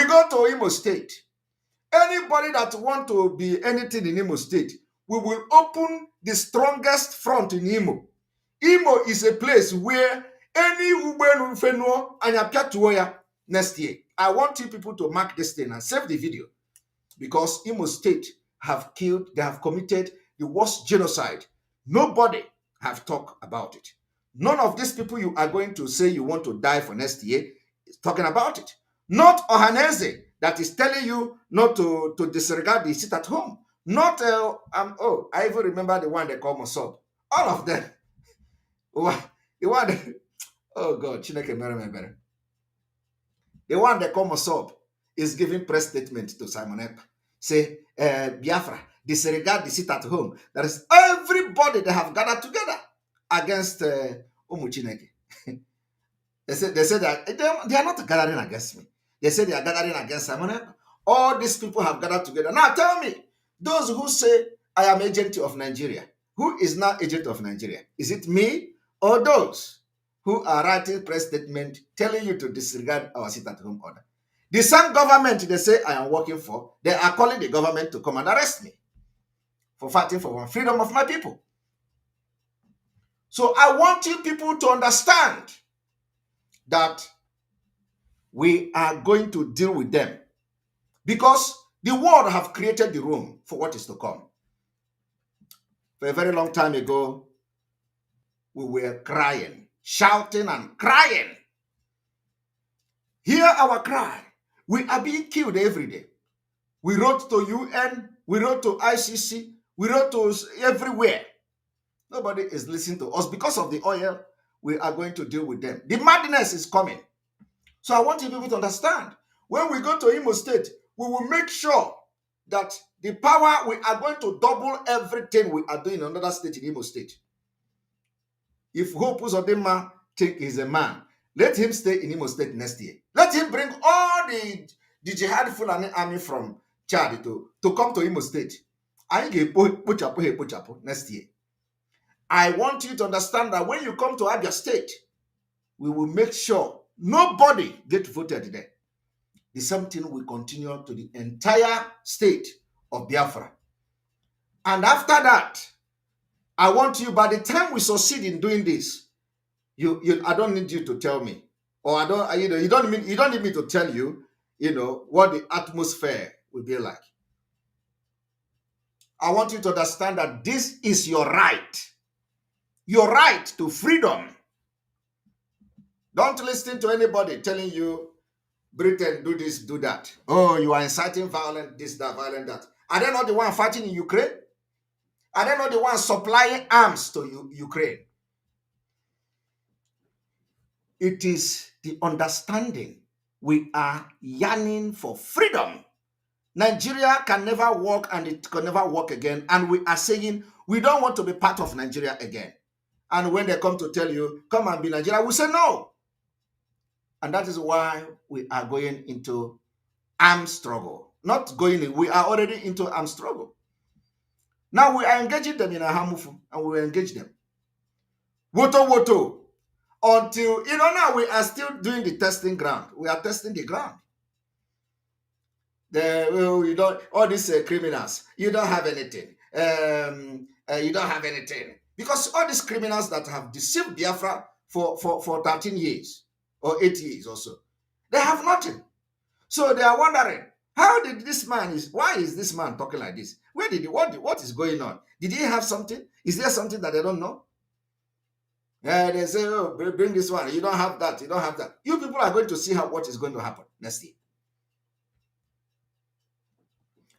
go to Imo State. Anybody that want to be anything in Imo State, we will open the strongest front in Imo. Imo is a place where any Ubenu Fenuo and Yapiatuoya next year. I want you people to mark this thing and save the video, because Imo State have killed, they have committed the worst genocide. Nobody have talked about it. None of these people you are going to say you want to die for next year is talking about it. Not Ohaneze that is telling you not to disregard the sit at home. Not, I even remember the one they call Mossad. All of them. The one, that, oh God, Chineke mere better. The one they call Mossad is giving press statement to Simon Ekpa. Say, Biafra, disregard the sit at home. That is everybody they have gathered together against Umu Chineke. They say that they are not gathering against me. They say they are gathering against Simon Ekpa. All these people have gathered together. Now tell me, those who say I am agent of Nigeria, who is not agent of Nigeria? Is it me or those who are writing press statement telling you to disregard our sit-at-home order? The same government they say I am working for, they are calling the government to come and arrest me for fighting for the freedom of my people. So I want you people to understand that we are going to deal with them, because the world have created the room for what is to come. For a very long time ago, we were crying, shouting and crying. Hear our cry. We are being killed every day. We wrote to UN, we wrote to ICC, we wrote to everywhere. Nobody is listening to us. Because of the oil, we are going to deal with them. The madness is coming. So I want you people to understand, when we go to Imo State, we will make sure that the power, we are going to double everything we are doing in another state in Imo State. If Hope Uzodinma think he's a man, let him stay in Imo State next year. Let him bring all the jihad Fulani army from Chad to come to Imo State. I get next year. I want you to understand that when you come to Abia State, we will make sure nobody gets voted there. The same thing will continue to the entire state of Biafra. And after that, I want you, by the time we succeed in doing this, I don't need you to tell me, or you don't need me to tell you, what the atmosphere will be like. I want you to understand that this is your right to freedom. Don't listen to anybody telling you, Britain, do this, do that. Oh, you are inciting violence, this, that, violence, that. Are they not the one fighting in Ukraine? Are they not the ones supplying arms to Ukraine? It is the understanding we are yearning for freedom. Nigeria can never work, and it can never work again. And we are saying we don't want to be part of Nigeria again. And when they come to tell you, come and be Nigeria, we say no. And that is why we are going into armed struggle. Not going in, we are already into armed struggle. Now we are engaging them in a hamufu, and we will engage them. Woto. Until, now we are still doing the testing ground. We are testing the ground. All these criminals, you don't have anything. You don't have anything. Because all these criminals that have deceived Biafra for 13 years or 8 years or so, they have nothing. So they are wondering, why is this man talking like this? What is going on? Did he have something? Is there something that they don't know? They say, oh, bring this one. You don't have that. You don't have that. You people are going to see what is going to happen next year.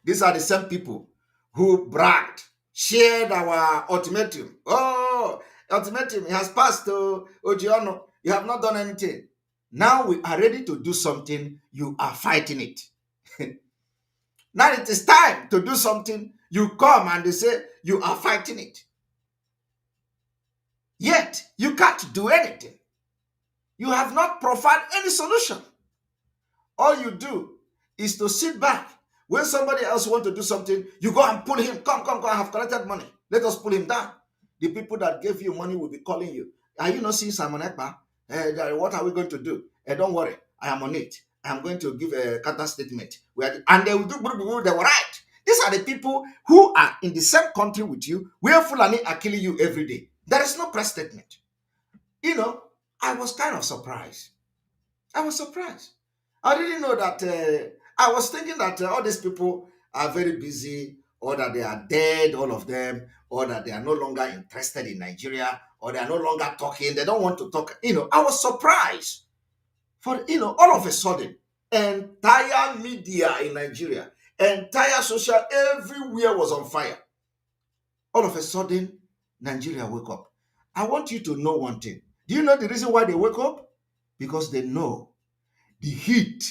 These are the same people who bragged, shared our ultimatum. Oh, ultimatum has passed to Ojiano. You have not done anything. Now we are ready to do something. You are fighting it. Now it is time to do something. You come and they say you are fighting it. Yet, you can't do anything. You have not provided any solution. All you do is to sit back. When somebody else wants to do something, you go and pull him. Come, come, come, I have collected money. Let us pull him down. The people that gave you money will be calling you. Are you not seeing Simon Ekpa? What are we going to do? Don't worry, I am on it. I am going to give a counter statement. And they will do, they were right. These are the people who are in the same country with you, where Fulani are killing you every day. There is no press statement. I was kind of surprised. I was surprised. I didn't know that. I was thinking that all these people are very busy, or that they are dead, all of them, or that they are no longer interested in Nigeria, or they are no longer talking. They don't want to talk. I was surprised. For all of a sudden, entire media in Nigeria, entire social, everywhere was on fire. All of a sudden, Nigeria woke up. I want you to know one thing. Do you know the reason why they wake up? Because they know the heat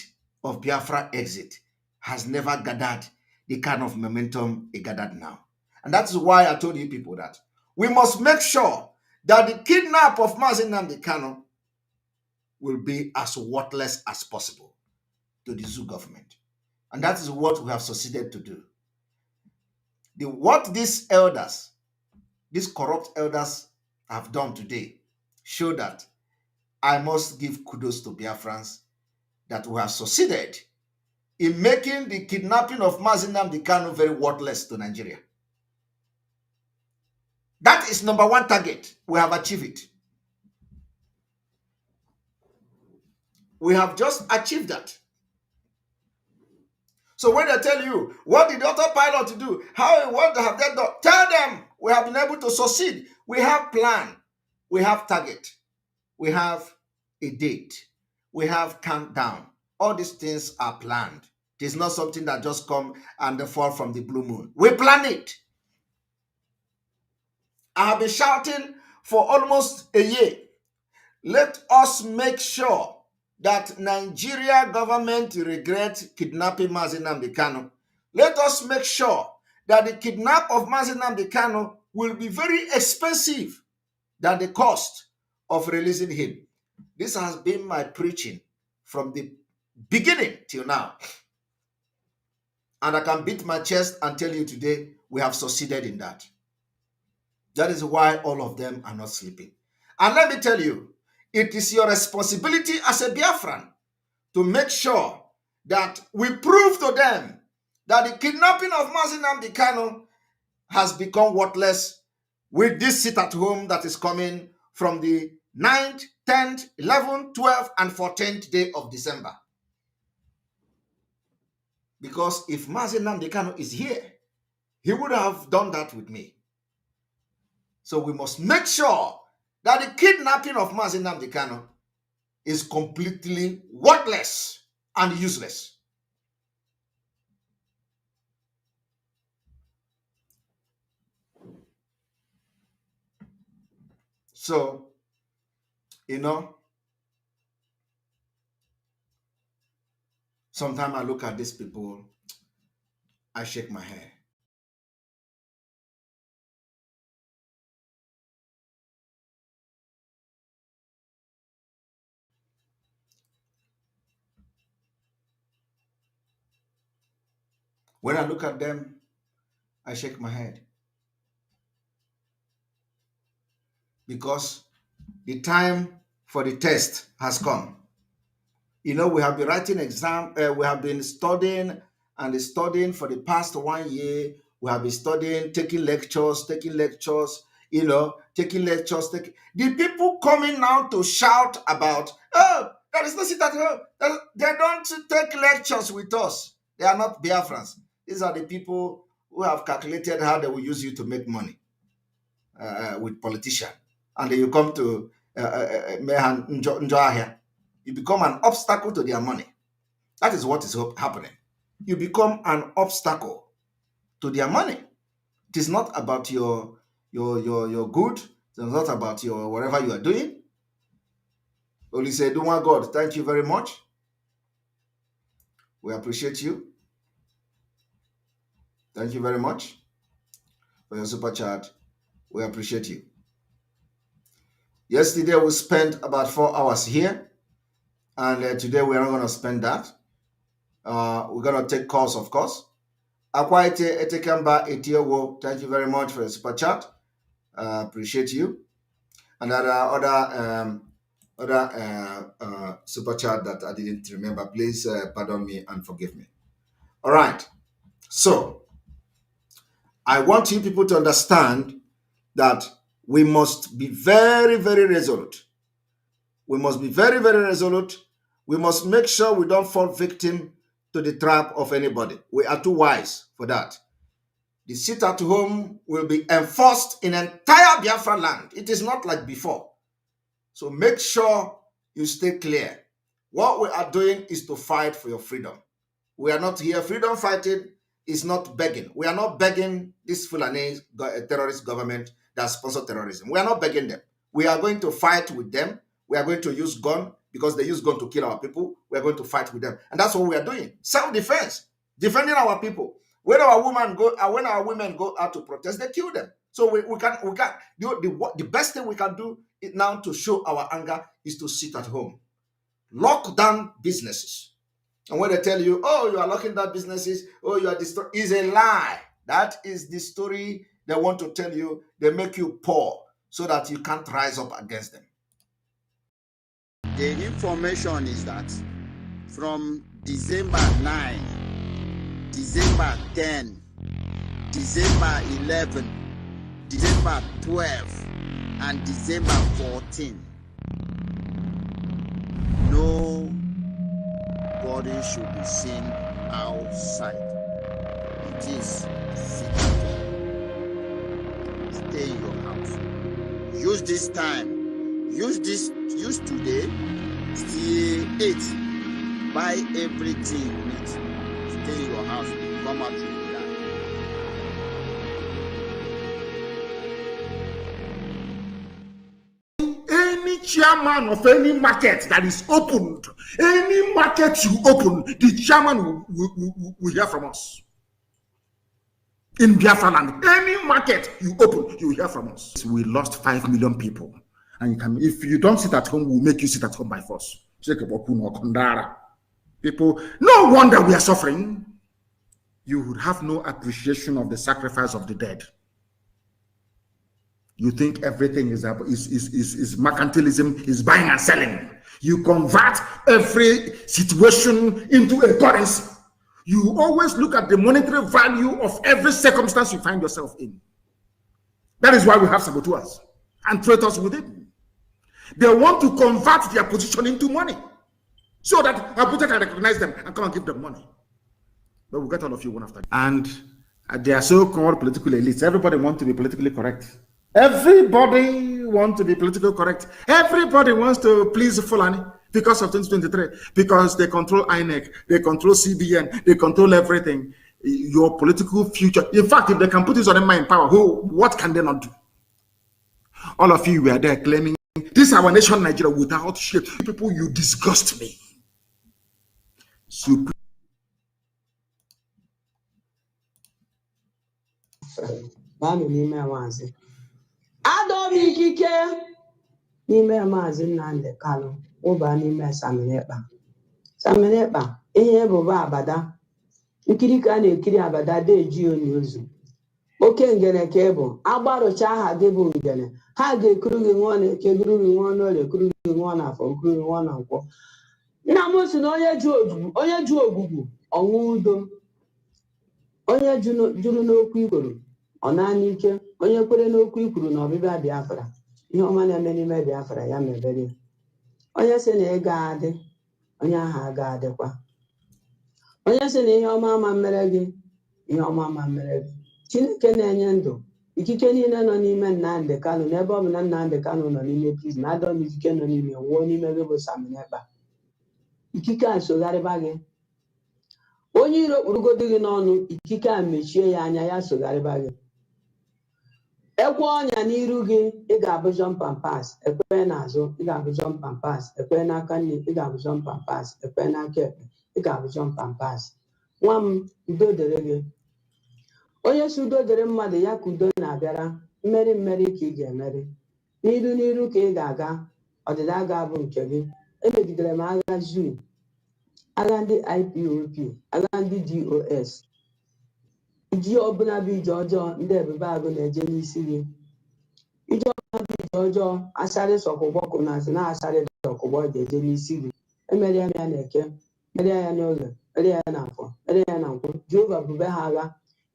of Biafra exit has never gathered the kind of momentum it gathered now. And that's why I told you people that we must make sure that the kidnap of Mazi Nnamdi Kanu will be as worthless as possible to the Zoo government. And that is what we have succeeded to do. What these elders, these corrupt elders have done today show that I must give kudos to Biafrans that we have succeeded in making the kidnapping of Mazi Nnamdi Kanu very worthless to Nigeria. That is number one target. We have achieved it. We have just achieved that. So when they tell you, what did the autopilot do? What have they done? Tell them we have been able to succeed. We have plan. We have target. We have a date. We have countdown. All these things are planned. It is not something that just come and fall from the blue moon. We plan it. I have been shouting for almost a year. Let us make sure that Nigeria government regret kidnapping Mazi Nnamdi Kanu. Let us make sure that the kidnap of Mazi Nnamdi Kanu will be very expensive than the cost of releasing him. This has been my preaching from the beginning till now. And I can beat my chest and tell you today, we have succeeded in that. That is why all of them are not sleeping. And let me tell you, it is your responsibility as a Biafran to make sure that we prove to them that the kidnapping of Mazi Nnamdi Kanu has become worthless with this sit at home that is coming from the 9th, 10th, 11th, 12th, and 14th day of December. Because if Mazi Nnamdi Kanu is here, he would have done that with me. So we must make sure that the kidnapping of Mazi Nnamdi Kanu is completely worthless and useless. So, sometimes I look at these people, I shake my head. When I look at them, I shake my head. Because the time for the test has come. We have been writing exam, we have been studying and studying for the past 1 year. We have been studying, taking lectures, taking lectures. The people coming now to shout about, oh, there is no sit at home. They don't take lectures with us. They are not Biafrans. These are the people who have calculated how they will use you to make money with politicians. And then you come to you become an obstacle to their money. That is what is happening. You become an obstacle to their money. It is not about your good. It's not about your whatever you are doing. Only say, do one God, thank you very much. We appreciate you. Thank you very much for your super chat. We appreciate you. Yesterday we spent about 4 hours here, and today we are not going to spend that. We're going to take calls, of course. Akwaite Etekamba Etiowo, thank you very much for the super chat. Appreciate you. And there are other super chat that I didn't remember. Please pardon me and forgive me. All right. So I want you people to understand that we must be very, very resolute. We must be very, very resolute. We must make sure we don't fall victim to the trap of anybody. We are too wise for that. The sit at home will be enforced in entire Biafraland. It is not like before. So make sure you stay clear. What we are doing is to fight for your freedom. We are not here. Freedom fighting is not begging. We are not begging this Fulani terrorist government that sponsor terrorism. We are not begging them. We are going to fight with them. We are going to use gun because they use gun to kill our people. We are going to fight with them. And that's what we are doing. Self-defense, defending our people. When our women go out to protest, they kill them. So we can the best thing we can do now to show our anger is to sit at home. Lock down businesses. And when they tell you, oh, you are locking down businesses, oh, you are destroying, is a lie. That is the story they want to tell you. They make you poor so that you can't rise up against them. The information is that from December 9, December 10, December 11, December 12, and December 14, nobody should be seen outside. It is secret. Stay in your house. Use this time. Use today. Stay 8. Buy everything you need. Stay in your house. Come out to die. Any chairman of any market that is opened, any market you open, the chairman will hear from us. In Biafraland, any market you open, you will hear from us. We lost 5 million people. And if you don't sit at home, we'll make you sit at home by force. People, no wonder we are suffering. You would have no appreciation of the sacrifice of the dead. You think everything is mercantilism, is buying and selling. You convert every situation into a currency. You always look at the monetary value of every circumstance you find yourself in. That is why we have saboteurs and traitors within. They want to convert their position into money so that Abuja can recognize them and come and give them money. But we'll get all of you one after. And they are so-called political elites. Everybody wants to be politically correct. Everybody wants to be politically correct. Everybody wants to please Fulani because of 2023. Because they control INEC, they control CBN, they control everything. Your political future. In fact, if they can put this on them in power, what can they not do? All of you were there claiming, this is our nation, Nigeria, without shit. People, you disgust me. Super. Adọm ikike n'ime Maazị Nnamdi Kanu ụba n'ime Samina Ekpa ihe ebubo abada nkiri ka na-ekiri abada deji onye ozu oke ngene ka ịbụ agbarụcha aha gị bụ ngene ha ga-ekuru gị nwa na-eke guru gị nwa n'ole kuru gị nwa n'afọ kuru gị nwa na nkwọ nna m si na onye ju ogwugwu ọnwụ udo onye juru n'okwu ikwuru ọ naanị ike onye kwere n'okwu ikwuru na ọbịbịa Biafra ihe ọma na-eme n'ime Biafra ya mebere onye sị na ị ga-adị onye ahụ aga-adịkwa onye sị na ihe ọma ama mmere gị ihe ọma ama mmere gị Chineke na-enye ndụ ikike niile nọ n'ime Nnamdi Kanu n'ebe ọ bụ na Nnamdi Kanu nọ n'ime prison adọm ikike nọ n'ime nwụọ n'ime gị bụ Samina Ekpa ikike a sogharịba gị onye iro kpurugodo gị n'ọnụ ikike a mechie ya anya ya sogharịba gị ekwe ọnya n'iru gị ị ga-abụ jump and pass ekwe n'azụ ị ga-abụ jump and pass ekwe n'aka nne ị ga-abụ jump and pass ekwe n'aka ekpe ị ga-abụ jump and pass nwa m udo dere gị onye si udo dere mmadụ ya ka udo na-abịara mmeri ka ị ga-emeri n'iru ka ị ga-aga, ọdịda ga-abụ nke gị. Emegidere m agha zoo, agha ndị IPOP, agha ndị DOS. Iji ọbụla bụ ije ọjọọ ndị ebube agụ na-eje n'isi gị. Ije ọbụla bụ ije ọjọọ asarị sọkwụgbọ kụnazi na asarị dọkwụgbọ ga-eje n'isi gị. Emerie ya na Eke, merie ya n'Oge, merie ya na Afọ, merie ya na Nkwọ. Jehova bube ha agha.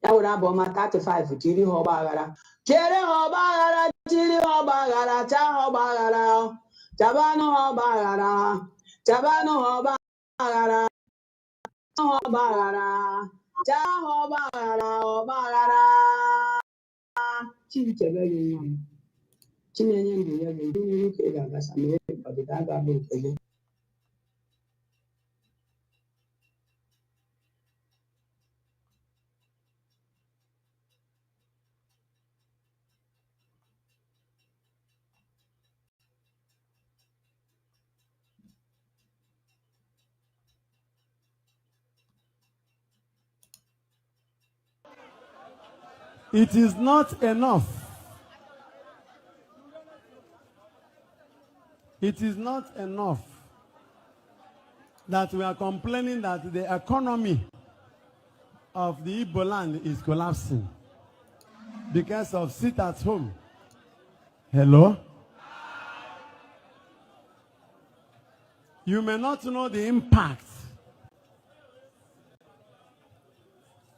Ya were abụ ọma 35 tiri ha ọgba aghara. Chere ha ọgba aghara, tiri ha ọgba aghara, chaa ha ọgba aghara, chabanụ ha ọgba aghara, chabanụ ha ọgba aghara, ha ọgba aghara, chaa ha ọgba aghara, ọgba aghara. Chibuchebe gị nwa m, Chinenye ndụ ya gị, ndị n'iru ka ị ga-agasa mere ọdịda ga-abụ nke gị. It is not enough. It is not enough that we are complaining that the economy of the Igbo land is collapsing because of sit at home. Hello? You may not know the impact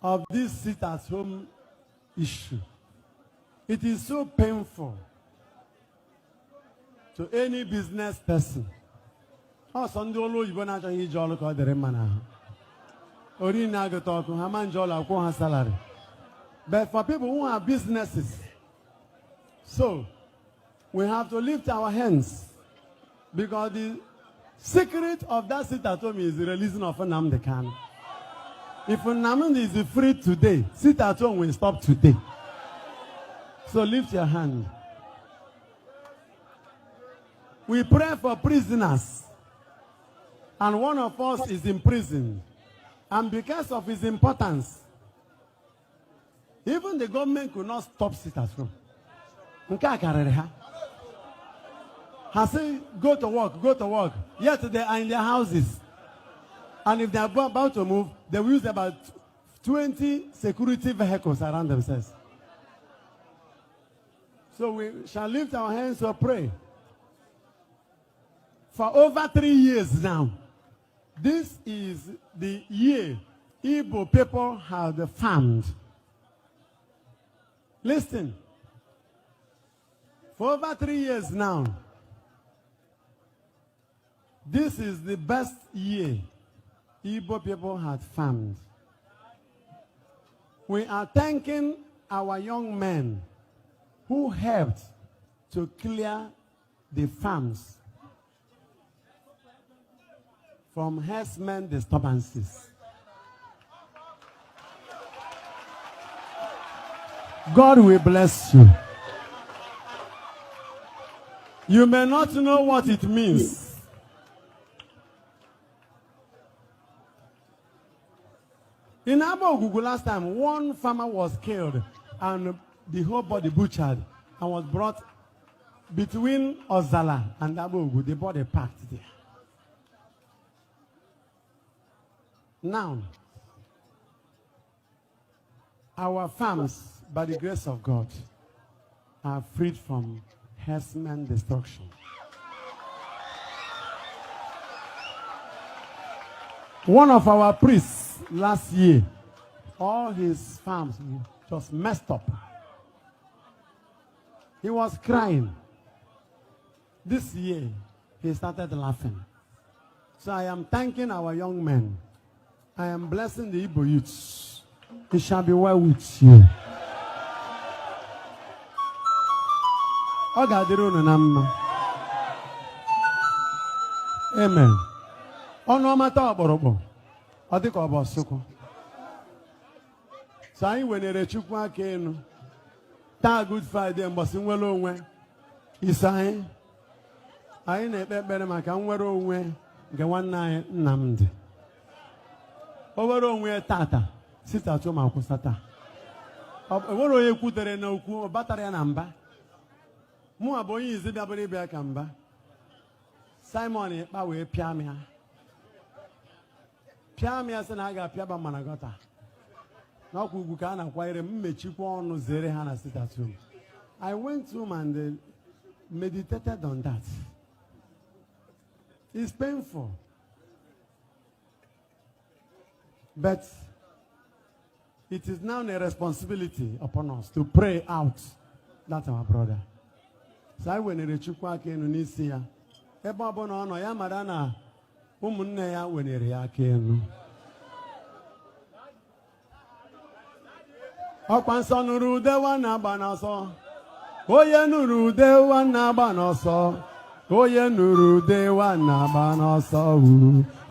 of this sit at home issue. It is so painful to any business person. But for people who have businesses, so we have to lift our hands, because the secret of that sit at home is the releasing of Nnamdi Kanu. If Nnamdi is free today, sit at home will stop today. So lift your hand. We pray for prisoners. And one of us is in prison. And because of his importance, even the government could not stop sit at home. Has said, go to work, go to work. Yet they are in their houses. And if they are about to move, they will use about 20 security vehicles around themselves. So we shall lift our hands to pray. For over 3 years now, this is the year Igbo people have farmed. Listen. For over 3 years now, this is the best year Igbo people had farmed. We are thanking our young men who helped to clear the farms from herdsmen disturbances. God will bless you. You may not know what it means. In Abogugu last time, one farmer was killed and the whole body butchered and was brought between Ozala and Abogugu. The body packed there. Now, our farms, by the grace of God, are freed from herdsman destruction. One of our priests last year, all his farms just messed up. He was crying. This year, he started laughing. So I am thanking our young men. I am blessing the Igbo youths. It shall be well with you. Amen. So I wenere Chukwu aka enu. Taa Good Friday mgbasi nwere onwe. Isa anyị na-ekpe ekpere maka nwere onwe nke nwanne anyị Nnamdi. Nwere onwe tata sita chọ ma kwụsata. Nwere onye kwutere na okwu ọ batara ya na mba. Mu abonyi izi da bani be akamba. Simon Ekpa we piamia. Piamia se na aga piaba managota. Na ku ka na kwaire mmechikwa onu zere ha na sit at home. I went home and meditated on that. It's painful. But it is now a responsibility upon us to pray out that our brother. So I went to the Chukwa Kenu Nisia. Eba bono no ya marana umunne ya wenere ya kenu. Okwanso nuru dewa na banaso. Oye nuru dewa na banaso. Oye nuru dewa na banaso.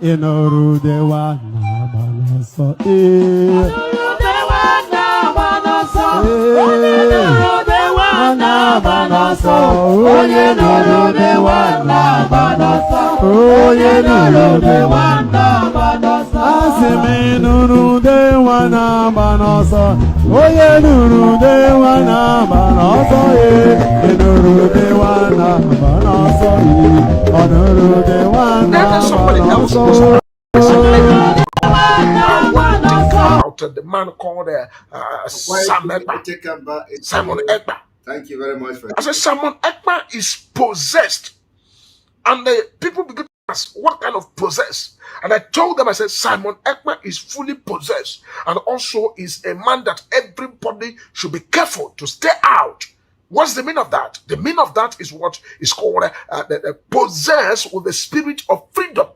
Inuru dewa na banaso. Nuru dewa na banaso. Nuru dewa na banaso. Oye nuru dewa na banaso. Oye nuru dewa na banaso. Asime nuru dewa na banaso. Oye nuru dewa na banaso. Nuru dewa na banaso. Nuru dewa na banaso. The man called Simon Ekpa. Thank you very much for I said Simon Ekpa is possessed, and the people begin to ask what kind of possessed. And I told them, I said Simon Ekpa is fully possessed, and also is a man that everybody should be careful to stay out. What's the meaning of that? The meaning of that is what is called possessed with the spirit of freedom.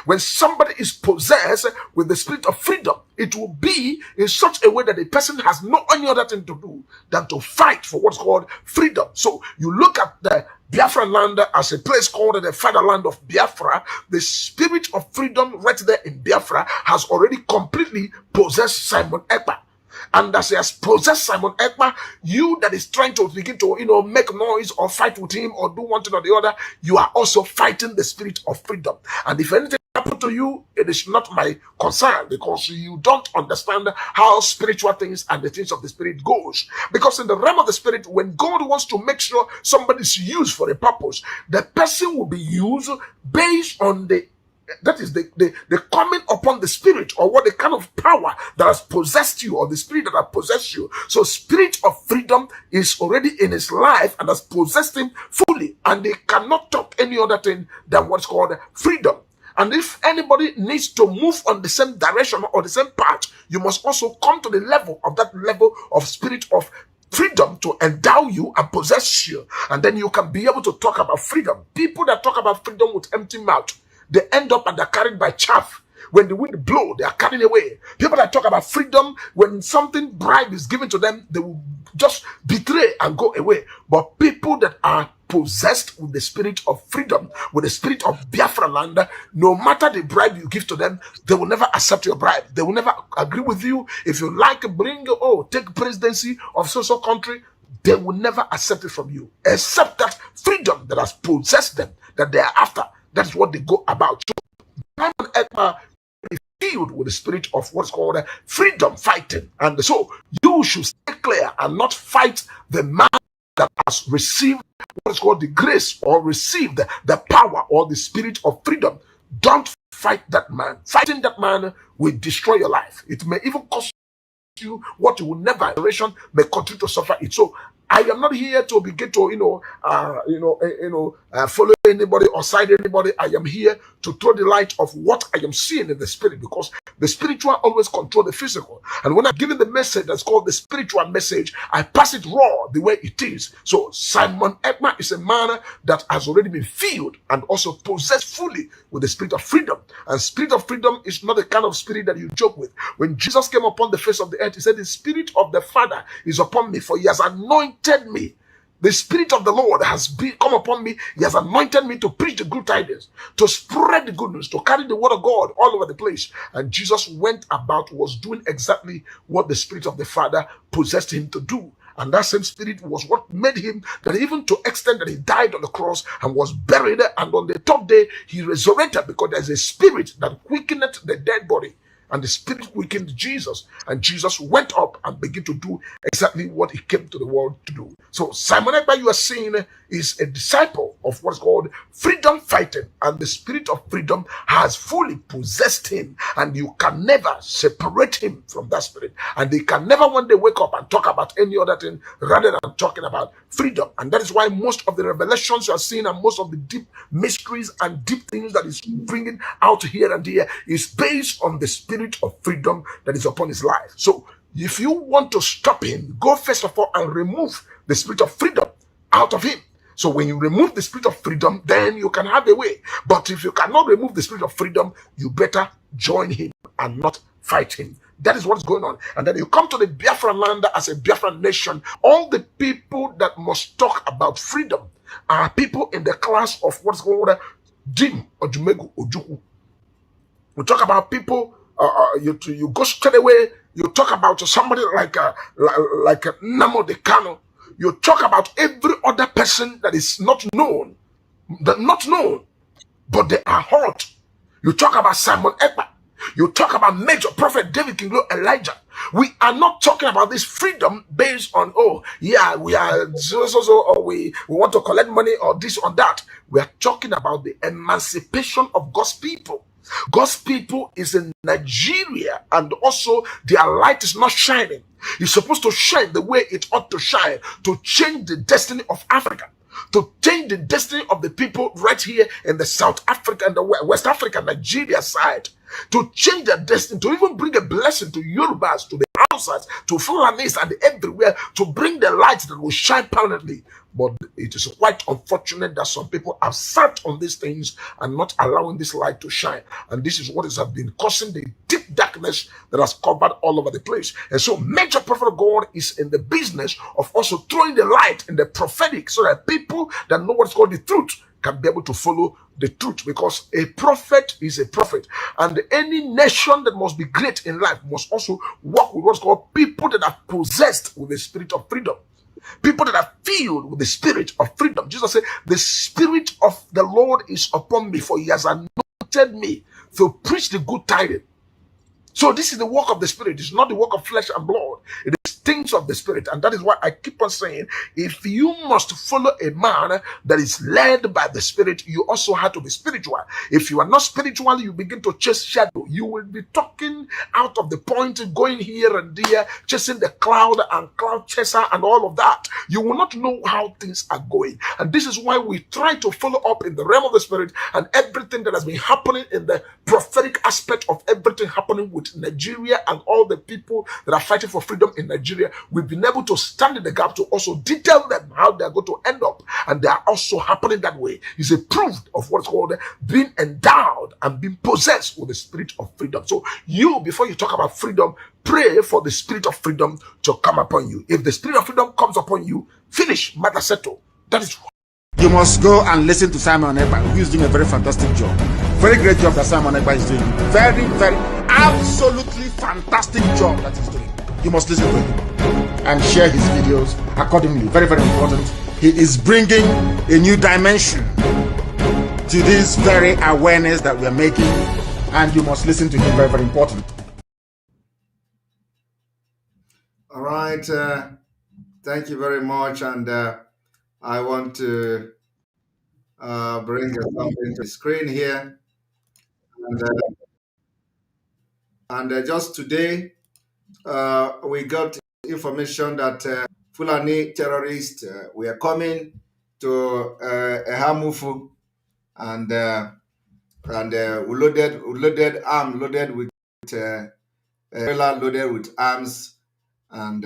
When somebody is possessed with the spirit of freedom, it will be in such a way that the person has no any other thing to do than to fight for what's called freedom. So you look at the Biafraland as a place called the fatherland of Biafra. The spirit of freedom right there in Biafra has already completely possessed Simon Ekpa. And as he has possessed Simon Ekpa, you that is trying to begin to, make noise or fight with him or do one thing or the other, you are also fighting the spirit of freedom. And if anything happens to you, it is not my concern, because you don't understand how spiritual things and the things of the spirit goes. Because in the realm of the spirit, when God wants to make sure somebody is used for a purpose, the person will be used based on the coming upon the spirit, or what the kind of power that has possessed you, or the spirit that has possessed you. So spirit of freedom is already in his life and has possessed him fully, and they cannot talk any other thing than what's called freedom. And if anybody needs to move on the same direction or the same path, you must also come to the level of that level of spirit of freedom to endow you and possess you, and then you can be able to talk about freedom. People that talk about freedom with empty mouth, they end up and they're carried by chaff. When the wind blows, they are carried away. People that talk about freedom, when something bribe is given to them, they will just betray and go away. But people that are possessed with the spirit of freedom, with the spirit of Biafraland, no matter the bribe you give to them, they will never accept your bribe. They will never agree with you. If you like, take presidency of social country, they will never accept it from you, except that freedom that has possessed them, that they are after. That's what they go about. So, Simon Ekpa is filled with the spirit of what's called freedom fighting. And so, you should stay clear and not fight the man that has received what is called the grace, or received the power or the spirit of freedom. Don't fight that man. Fighting that man will destroy your life. It may even cost you what you will never, generation may continue to suffer it. So, I am not here to begin to, follow anybody or side anybody. I am here to throw the light of what I am seeing in the spirit, because the spiritual always control the physical. And when I'm giving the message that's called the spiritual message, I pass it raw the way it is. So Simon Ekpa is a man that has already been filled and also possessed fully with the spirit of freedom. And spirit of freedom is not the kind of spirit that you joke with. When Jesus came upon the face of the earth, he said, the spirit of the Father is upon me, for he has anointed me. The spirit of the Lord has come upon me. He has anointed me to preach the good tidings, to spread the good news, to carry the word of God all over the place. And Jesus went about, was doing exactly what the spirit of the Father possessed him to do. And that same spirit was what made him, that even to extent that he died on the cross and was buried, and on the third day he resurrected, because there's a spirit that quickeneth the dead body. and the spirit weakened Jesus, and Jesus went up and began to do exactly what he came to the world to do. So Simon Ekpa, you are seeing, is a disciple of what's called freedom fighting, and the spirit of freedom has fully possessed him, and you can never separate him from that spirit, and they can never one day wake up and talk about any other thing rather than talking about freedom. And that is why most of the revelations you are seeing and most of the deep mysteries and deep things that is bringing out here and there is based on the spirit of freedom that is upon his life. So if you want to stop him, go first of all and remove the spirit of freedom out of him. So when you remove the spirit of freedom, then you can have a way. But if you cannot remove the spirit of freedom, you better join him and not fight him. That is what's going on. And then you come to the Biafraland as a Biafran nation. All the people that must talk about freedom are people in the class of what's called Dim or Jumegu or Juku. We talk about people, you go straight away, you talk about somebody like Namo de Kano. You talk about every other person that is not known, but they are hurt. You talk about Simon Ekpa. You talk about Major Prophet David King Elijah. We are not talking about this freedom based on, we are or we want to collect money or this or that. We are talking about the emancipation of God's people. God's people is in Nigeria, and also their light is not shining. It's supposed to shine the way it ought to shine to change the destiny of Africa, to change the destiny of the people right here in the South Africa and the West Africa, Nigeria side, to change their destiny, to even bring a blessing to Yorubas, to the Hausas, to Fulanis and everywhere, to bring the light that will shine permanently. But it is quite unfortunate that some people have sat on these things and not allowing this light to shine. And this is what has been causing the deep darkness that has covered all over the place. And so Major Prophet of God is in the business of also throwing the light in the prophetic so that people that know what's called the truth can be able to follow the truth, because a prophet is a prophet. And any nation that must be great in life must also work with what's called people that are possessed with the spirit of freedom. People that are filled with the spirit of freedom. Jesus said, the spirit of the Lord is upon me, for he has anointed me to preach the good tidings. So this is the work of the spirit. It's not the work of flesh and blood. It is things of the spirit. And that is why I keep on saying, if you must follow a man that is led by the spirit, you also have to be spiritual. If you are not spiritual, you begin to chase shadow. You will be talking out of the point, going here and there, chasing the cloud and cloud chaser and all of that. You will not know how things are going. And this is why we try to follow up in the realm of the spirit, and everything that has been happening in the prophetic aspect of everything happening with Nigeria and all the people that are fighting for freedom in Nigeria. We've been able to stand in the gap to also detail them how they're going to end up, and they are also happening that way. It's a proof of what's called being endowed and being possessed with the spirit of freedom. So you, before you talk about freedom, pray for the spirit of freedom to come upon you. If the spirit of freedom comes upon you, finish, matter settle. That is You must go and listen to Simon Ekpa, who is doing a very fantastic job. Very great job that Simon Ekpa is doing. Very, very, absolutely fantastic job that he's doing. You must listen to him and share his videos accordingly. Very, very important. He is bringing a new dimension to this very awareness that we are making, and you must listen to him. Very, very important. All right. Thank you very much. And I want to bring something to the screen here. And just today, we got information that Fulani terrorists were coming to Ehamufu, and loaded with arms and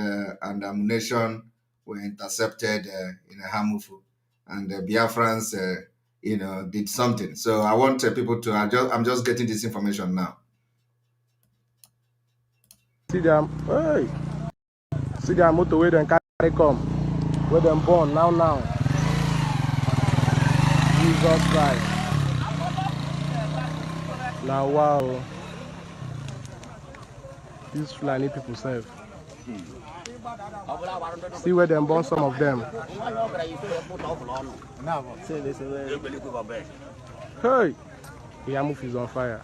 ammunition were intercepted in Ehamufu, and the Biafrans, did something. So I want people to. I'm just getting this information now. See them, hey, see their motorway then carry come, where them born now. Jesus Christ. Now wow, these Fulani people serve. See where them born some of them. Hey, Yamuf is on fire.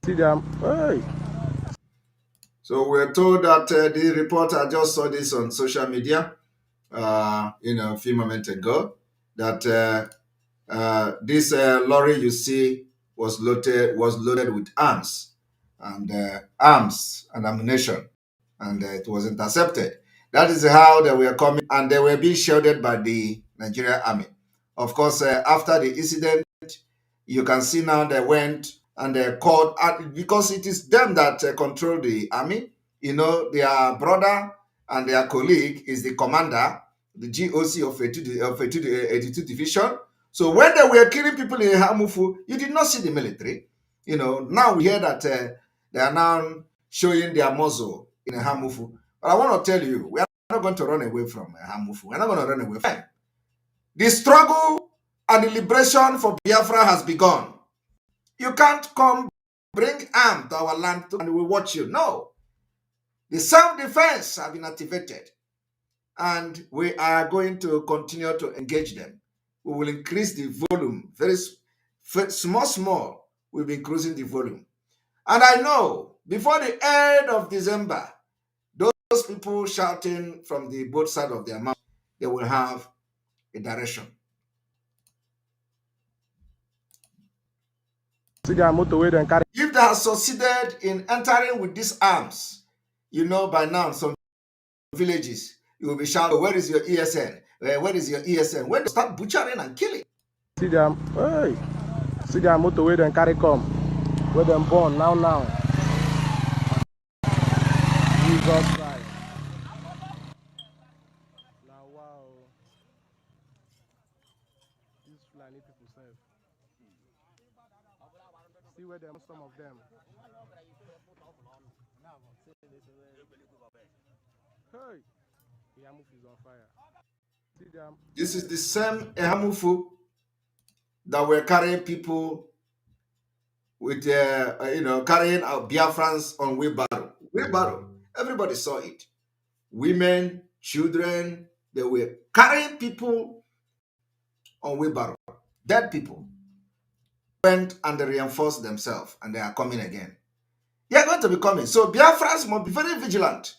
See them, hey, So we're told that the reporter just saw this on social media, a few moments ago, that this lorry you see was loaded with arms and ammunition, and it was intercepted. That is how they were coming, and they were being shielded by the Nigerian army. Of course, after the incident, you can see now they went and they called because it is them that control the army. Their brother and their colleague is the commander, the GOC of 82 Division. So when they were killing people in Hamufu, you did not see the military. Now we hear that they are now showing their muzzle in Hamufu. But I want to tell you, we are not going to run away from Hamufu. We're not going to run away from it. The struggle and the liberation for Biafra has begun. You can't come bring arm to our land and we watch you. No. The self-defense have been activated, and we are going to continue to engage them. We will increase the volume, very small. We'll be increasing the volume. And I know before the end of December, those people shouting from the both sides of their mouth, they will have a direction. See their motorway then carry. If they have succeeded in entering with these arms, by now some villages, you will be shouting, where is your ESN? Where is your ESN? When they start butchering and killing. See their motorway then carry come. Where them born now. Jesus Christ. Now wow. These Fulani people serve. See where them some of them. Hey, Yamufu is on fire. See them. This is the same Ehamufu that were carrying people with, carrying out Biafrans on wheelbarrow. Everybody saw it. Women, children, they were carrying people on wheelbarrow. Dead people went and they reinforced themselves, and they are coming again. They are going to be coming. So Biafrans must be very vigilant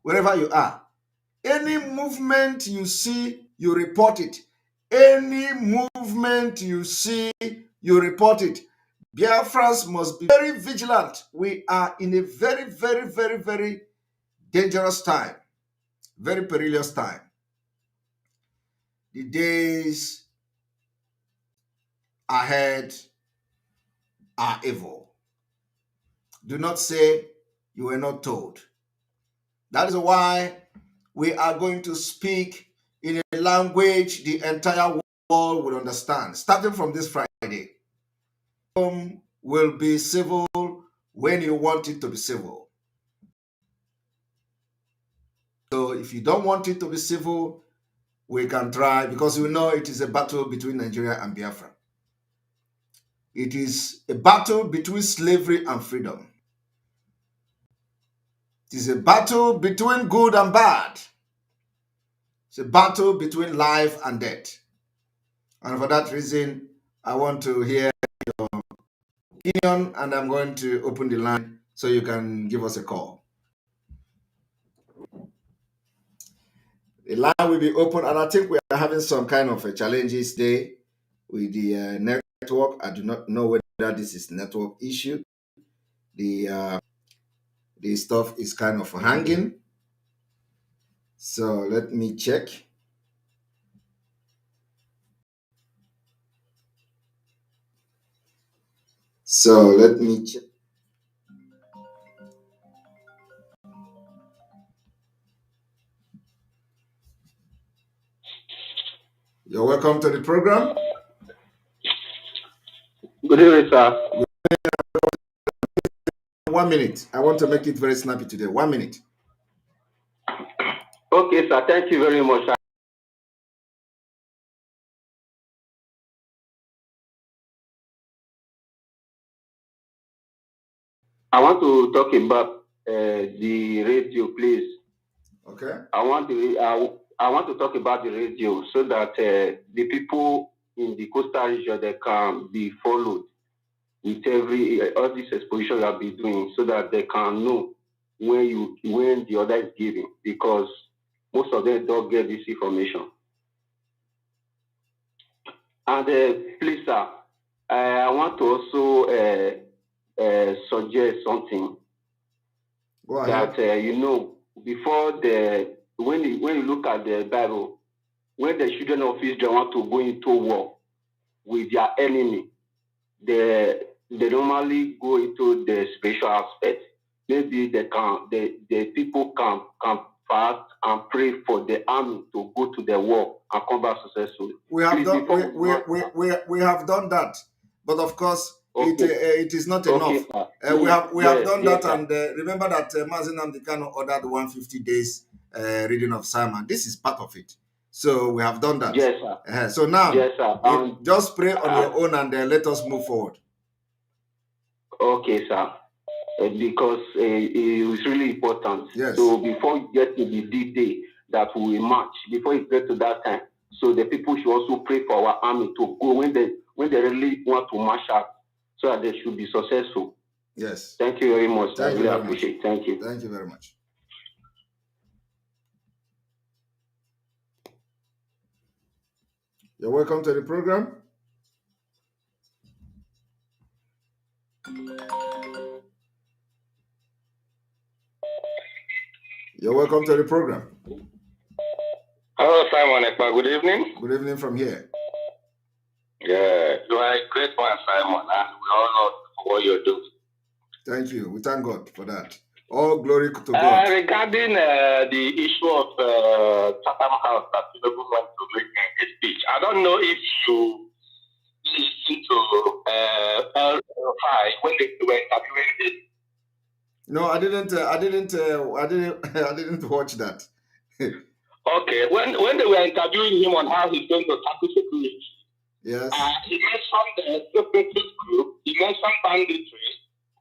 wherever you are. Any movement you see, you report it. Any movement you see, you report it. Biafrans must be very vigilant. We are in a very, very, very, very dangerous time, very perilous time. The days ahead are evil. Do not say you were not told. That is why we are going to speak in a language the entire world will understand, starting from this Friday. Home will be civil when you want it to be civil. So if you don't want it to be civil, we can try, because we know it is a battle between Nigeria and Biafra. It is a battle between slavery and freedom. It is a battle between good and bad. It's a battle between life and death. And for that reason, I want to hear your opinion, and I'm going to open the line so you can give us a call. The line will be open, and I think we are having some kind of a challenges today with the network. I do not know whether this is network issue. The stuff is kind of hanging. So let me check. So let me check. You're welcome to the program. Good evening, sir. 1 minute. I want to make it very snappy today. 1 minute. Okay, sir. Thank you very much. I want to talk about the radio, please. Okay. I want to talk about the radio so that the people in the coastal region, they can be followed with all this exposition I'll be doing, so that they can know when the other is giving, because most of them don't get this information. And please, sir, I want to also suggest something. Go ahead. That before when you look at the Bible, when the children of Israel want to go into war with their enemy, they normally go into the spiritual aspect. Maybe the people can fast and pray for the army to go to the war and come back successfully. We have done that, but of course, it is not enough. We have done that, and remember that Mazi Nnamdi Kanu ordered 150 days reading of Simon. This is part of it. So we have done that. Yes, sir. So now, yes, sir. just pray on your own and let us move forward. Okay, sir. Because it is really important. Yes. So before you get to the D-Day that we will march, before you get to that time, so the people should also pray for our army to go when they really want to march out, so that they should be successful. Yes. Thank you very much. Thank I really appreciate it. Thank you. Thank you very much. You're welcome to the program. You're welcome to the program. Hello, Simon Ekpa. Good evening. Good evening from here. Yeah, you are a great one, Simon, and we all know what you're doing. Thank you. We thank God for that. All glory to God. Regarding the issue of Chatham House that people want to make a speech, I don't know if you listened to L5 when they were interviewing him. No, I didn't watch that. Okay, when they were interviewing him on how he's going to tackle security, yes, he mentioned the separatist group, he mentioned banditry,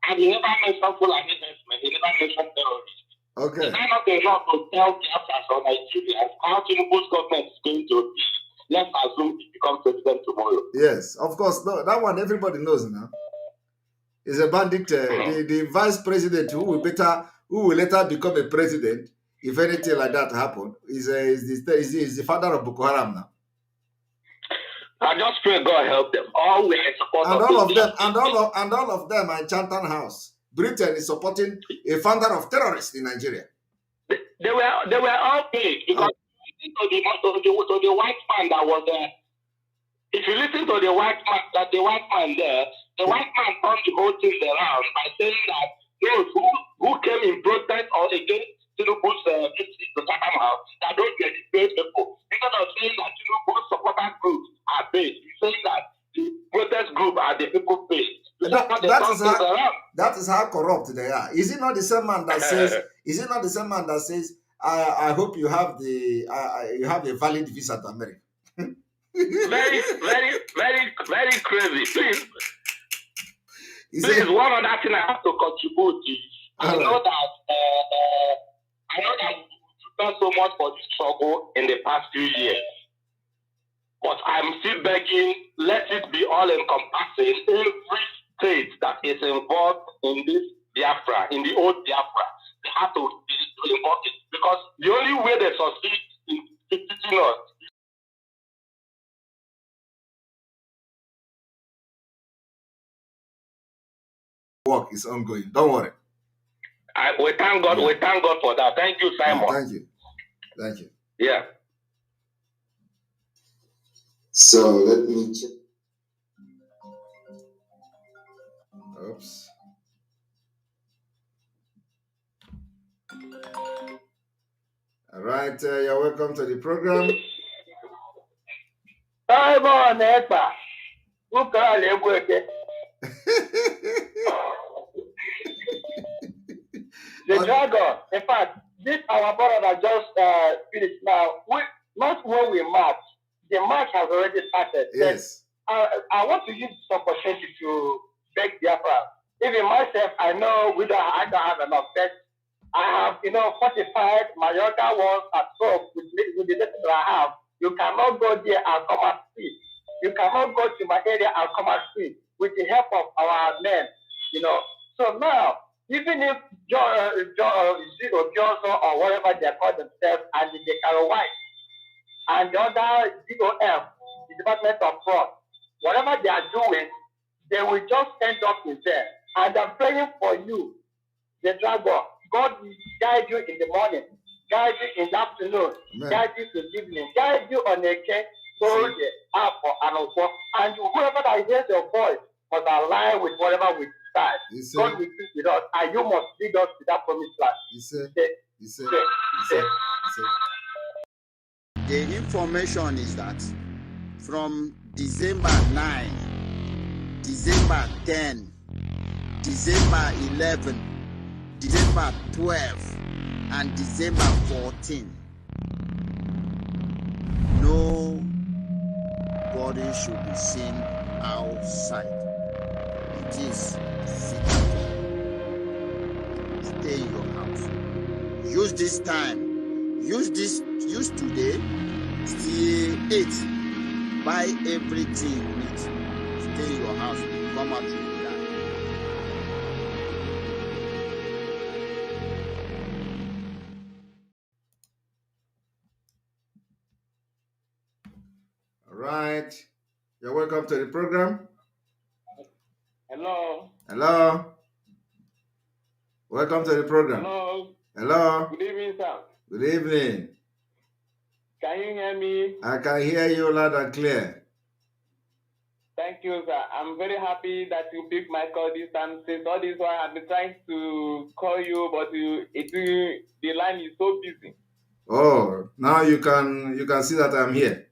and he never mentioned full investment, he never mentioned terrorism. Okay. Is that not enough to tell Biafrans or Nigerians how Tinubu's government is going to be? Let's assume he becomes president tomorrow. Yes, of course. No, that one everybody knows now. Is a bandit. The vice president who will later become a president, if anything like that happen, is the father of Boko Haram now. I just pray God help them. All we are supporting. And all of them are in Chatham House. Britain is supporting a founder of terrorists in Nigeria. They were all paid because to the white man that was there. If you listen to the white man there, the white man turned the whole thing around by saying that those who came in protest or against Tinubu's visit to Chatham House, that don't get the paid people. Instead of saying that Tinubu's supporter groups are paid, he's saying that the protest group are the people paid. That is how corrupt they are. Is it not the same man that says? I hope you have a valid visa to America. Very, very, very, very crazy. Please, one other thing I have to contribute is I know that we've done so much for this struggle in the past few years, but I'm still begging, let it be all encompassing. Every state that is involved in this Biafra, in the old Biafra, they have to be involved in, because the only way they succeed in teaching us. Work is ongoing. Don't worry. We thank God. Yeah. We thank God for that. Thank you, Simon. Thank you. Yeah. So let me check. Oops. All right. You're welcome to the program. Simon Ekpa. The dragon, in fact, this our brother that just finished now, not when we march, the march has already started. Yes. I want to use this opportunity to beg Biafra. Even myself, I know I don't have enough text. I have, 45 Mallorca ones at home with the data that I have. You cannot go there and come and speak. You cannot go to my area and come and speak with the help of our men, So now, Even if Johnson or whatever they call themselves, and they are white, and the other DOF, the Department of Fraud, whatever they are doing, they will just end up in there. And I'm praying for you, the dragon. God will guide you in the morning, guide you in the afternoon, guide you in the evening, guide you on a case, so the app or an offer, and whoever that hears your voice must align with whatever we decide. God will speak with us, and you must lead us to that promised land. The information is that from December 9, December 10, December 11, December 12, and December 14, nobody should be seen outside. It is secret. Stay in your house. Use this time. Use today. Still 8. Buy everything you need. Stay in your house. Come out to die. All right. You're welcome to the program. Hello. Hello. Welcome to the program. Hello. Hello. Good evening, sir. Good evening. Can you hear me? I can hear you loud and clear. Thank you, sir. I'm very happy that you picked my call this time. Since all this while, I've been trying to call you, but the line is so busy. Oh, now you can see that I'm here.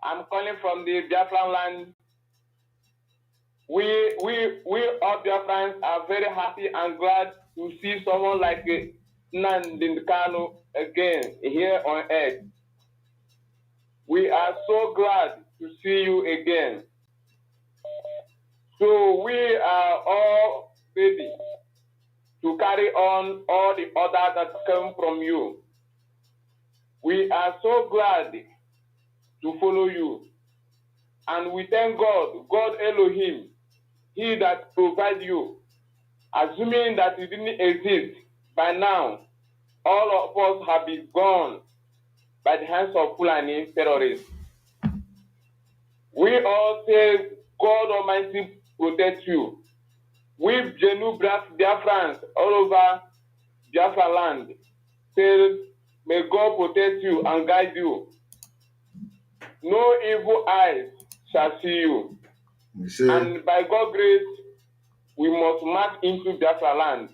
I'm calling from the Biafraland. We all Biafrans are very happy and glad to see someone like Nnamdi Kanu again here on earth. We are so glad to see you again. So we are all ready to carry on all the orders that come from you. We are so glad to follow you. And we thank God, God Elohim, He that provides you. Assuming that you didn't exist, by now, all of us have been gone by the hands of Fulani terrorists. We all say, God Almighty protect you. We genuine Biafrans all over Biafraland say, may God protect you and guide you. No evil eyes shall see you. And by God's grace, we must march into Biafraland.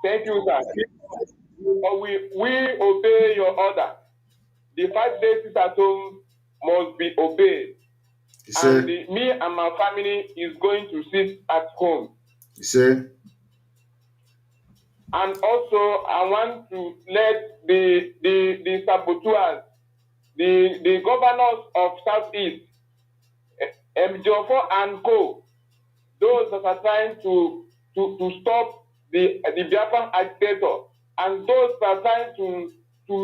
Thank you, sir. We obey your order. The 5 days at home must be obeyed. And me and my family is going to sit at home. And also, I want to let the saboteurs, the governors of Southeast, Mjofo and Co, those that are trying to stop the Biafran agitator, and those that are trying to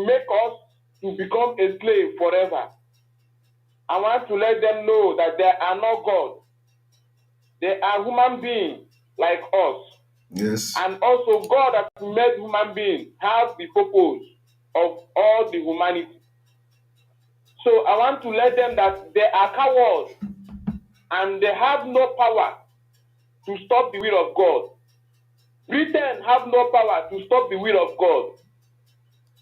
make us to become a slave forever. I want to let them know that they are not God. They are human beings like us. Yes. And also God that made human beings has the purpose of all the humanity. So I want to let them that they are cowards and they have no power to stop the will of God. Britain have no power to stop the will of God.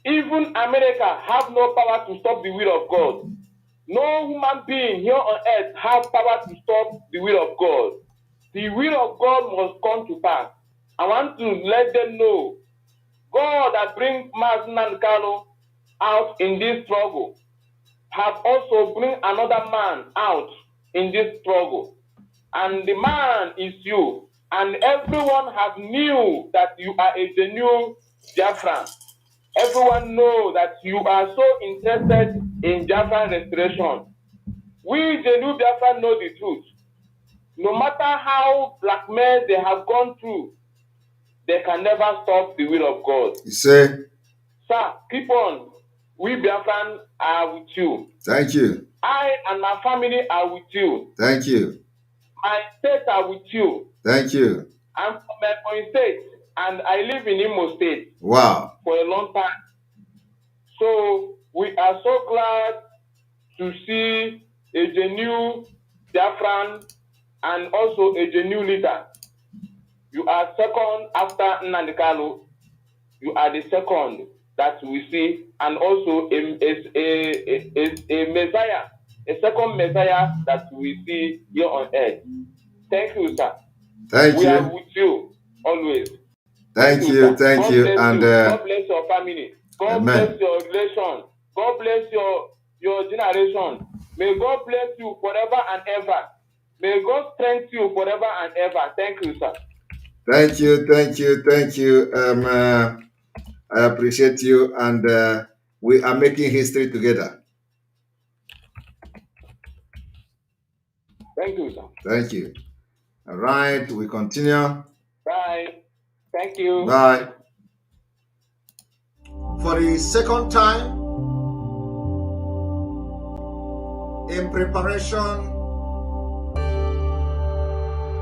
Even America have no power to stop the will of God. No human being here on earth has power to stop the will of God. The will of God must come to pass. I want to let them know God that brings Nnamdi Kanu out in this struggle have also bring another man out in this struggle. And the man is you. And everyone has knew that you are a genuine Biafran. Everyone knows that you are so interested in Biafran restoration. We genuine Biafran know the truth. No matter how blackmail they have gone through, they can never stop the will of God. You say? Sir, keep on. We Biafran are with you. Thank you. I and my family are with you. Thank you. my state are with you. Thank you. I'm from Ebonyi State, and I live in Imo State. Wow. For a long time. So we are so glad to see a genuine Biafran and also a genuine leader. You are second after Nnamdi Kanu. You are the second that we see, and also a Messiah, a second Messiah that we see here on earth. Thank you, sir. Thank we you. are with you always. Thank you. Thank God you. bless And you. God bless your family. God amen. bless your relation. God bless your generation. May God bless you forever and ever. May God strengthen you forever and ever. Thank you, sir. Thank you. Thank you. Thank you. I appreciate you, and we are making history together. Thank you, sir. Thank you. All right, we continue. Bye. Thank you. Bye. For the second time, in preparation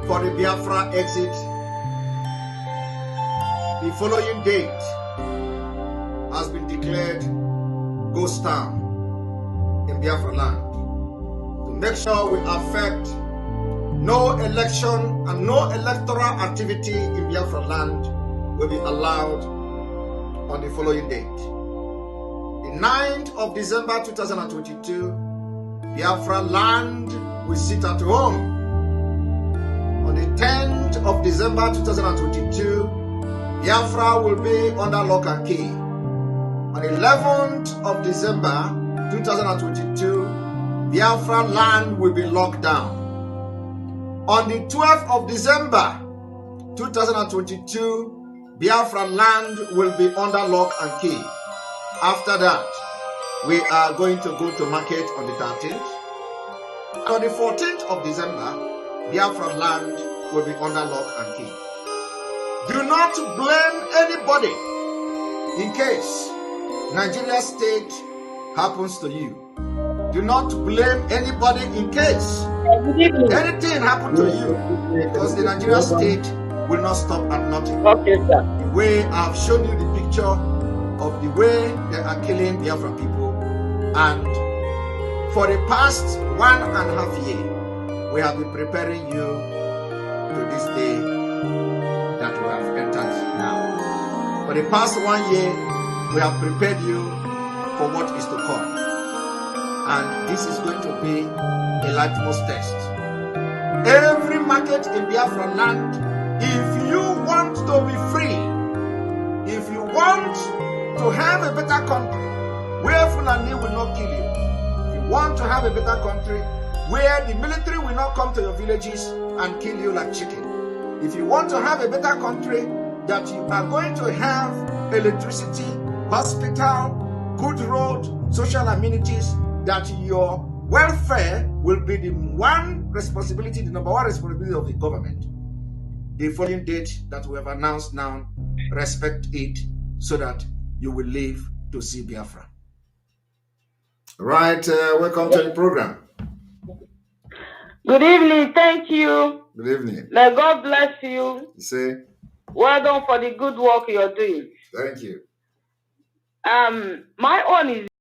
for the Biafra exit, the following date has been declared ghost town in Biafraland to make sure we affect no election and no electoral activity in Biafraland will be allowed on the following date. The 9th of December 2022, Biafraland will sit at home. On the 10th of December 2022, Biafra will be under lock and key. On the 11th of December 2022, Biafraland will be locked down. On the 12th of December 2022, Biafraland will be under lock and key. After that, we are going to go to market on the 13th. On the 14th of December, Biafraland will be under lock and key. Do not blame anybody in case Nigeria state happens to you. Do not blame anybody in case anything happens to you, because the Nigeria state will not stop at nothing. Okay, sir. The way I've shown you the picture of the way they are killing Biafra people, and for the past 1.5 years, we have been preparing you to this day that we have entered now. For the past 1 year, we have prepared you for what is to come. And this is going to be a litmus test. Every market in Biafraland, if you want to be free, if you want to have a better country where Fulani will not kill you, if you want to have a better country where the military will not come to your villages and kill you like chicken, if you want to have a better country that you are going to have electricity, hospital, good road, social amenities, that your welfare will be the one responsibility, the number one responsibility of the government. The following date that we have announced now, respect it so that you will live to see Biafra. Right, welcome to the program. Good evening, thank you. Good evening. May God bless you. You say? Well done for the good work you're doing. Thank you. My own is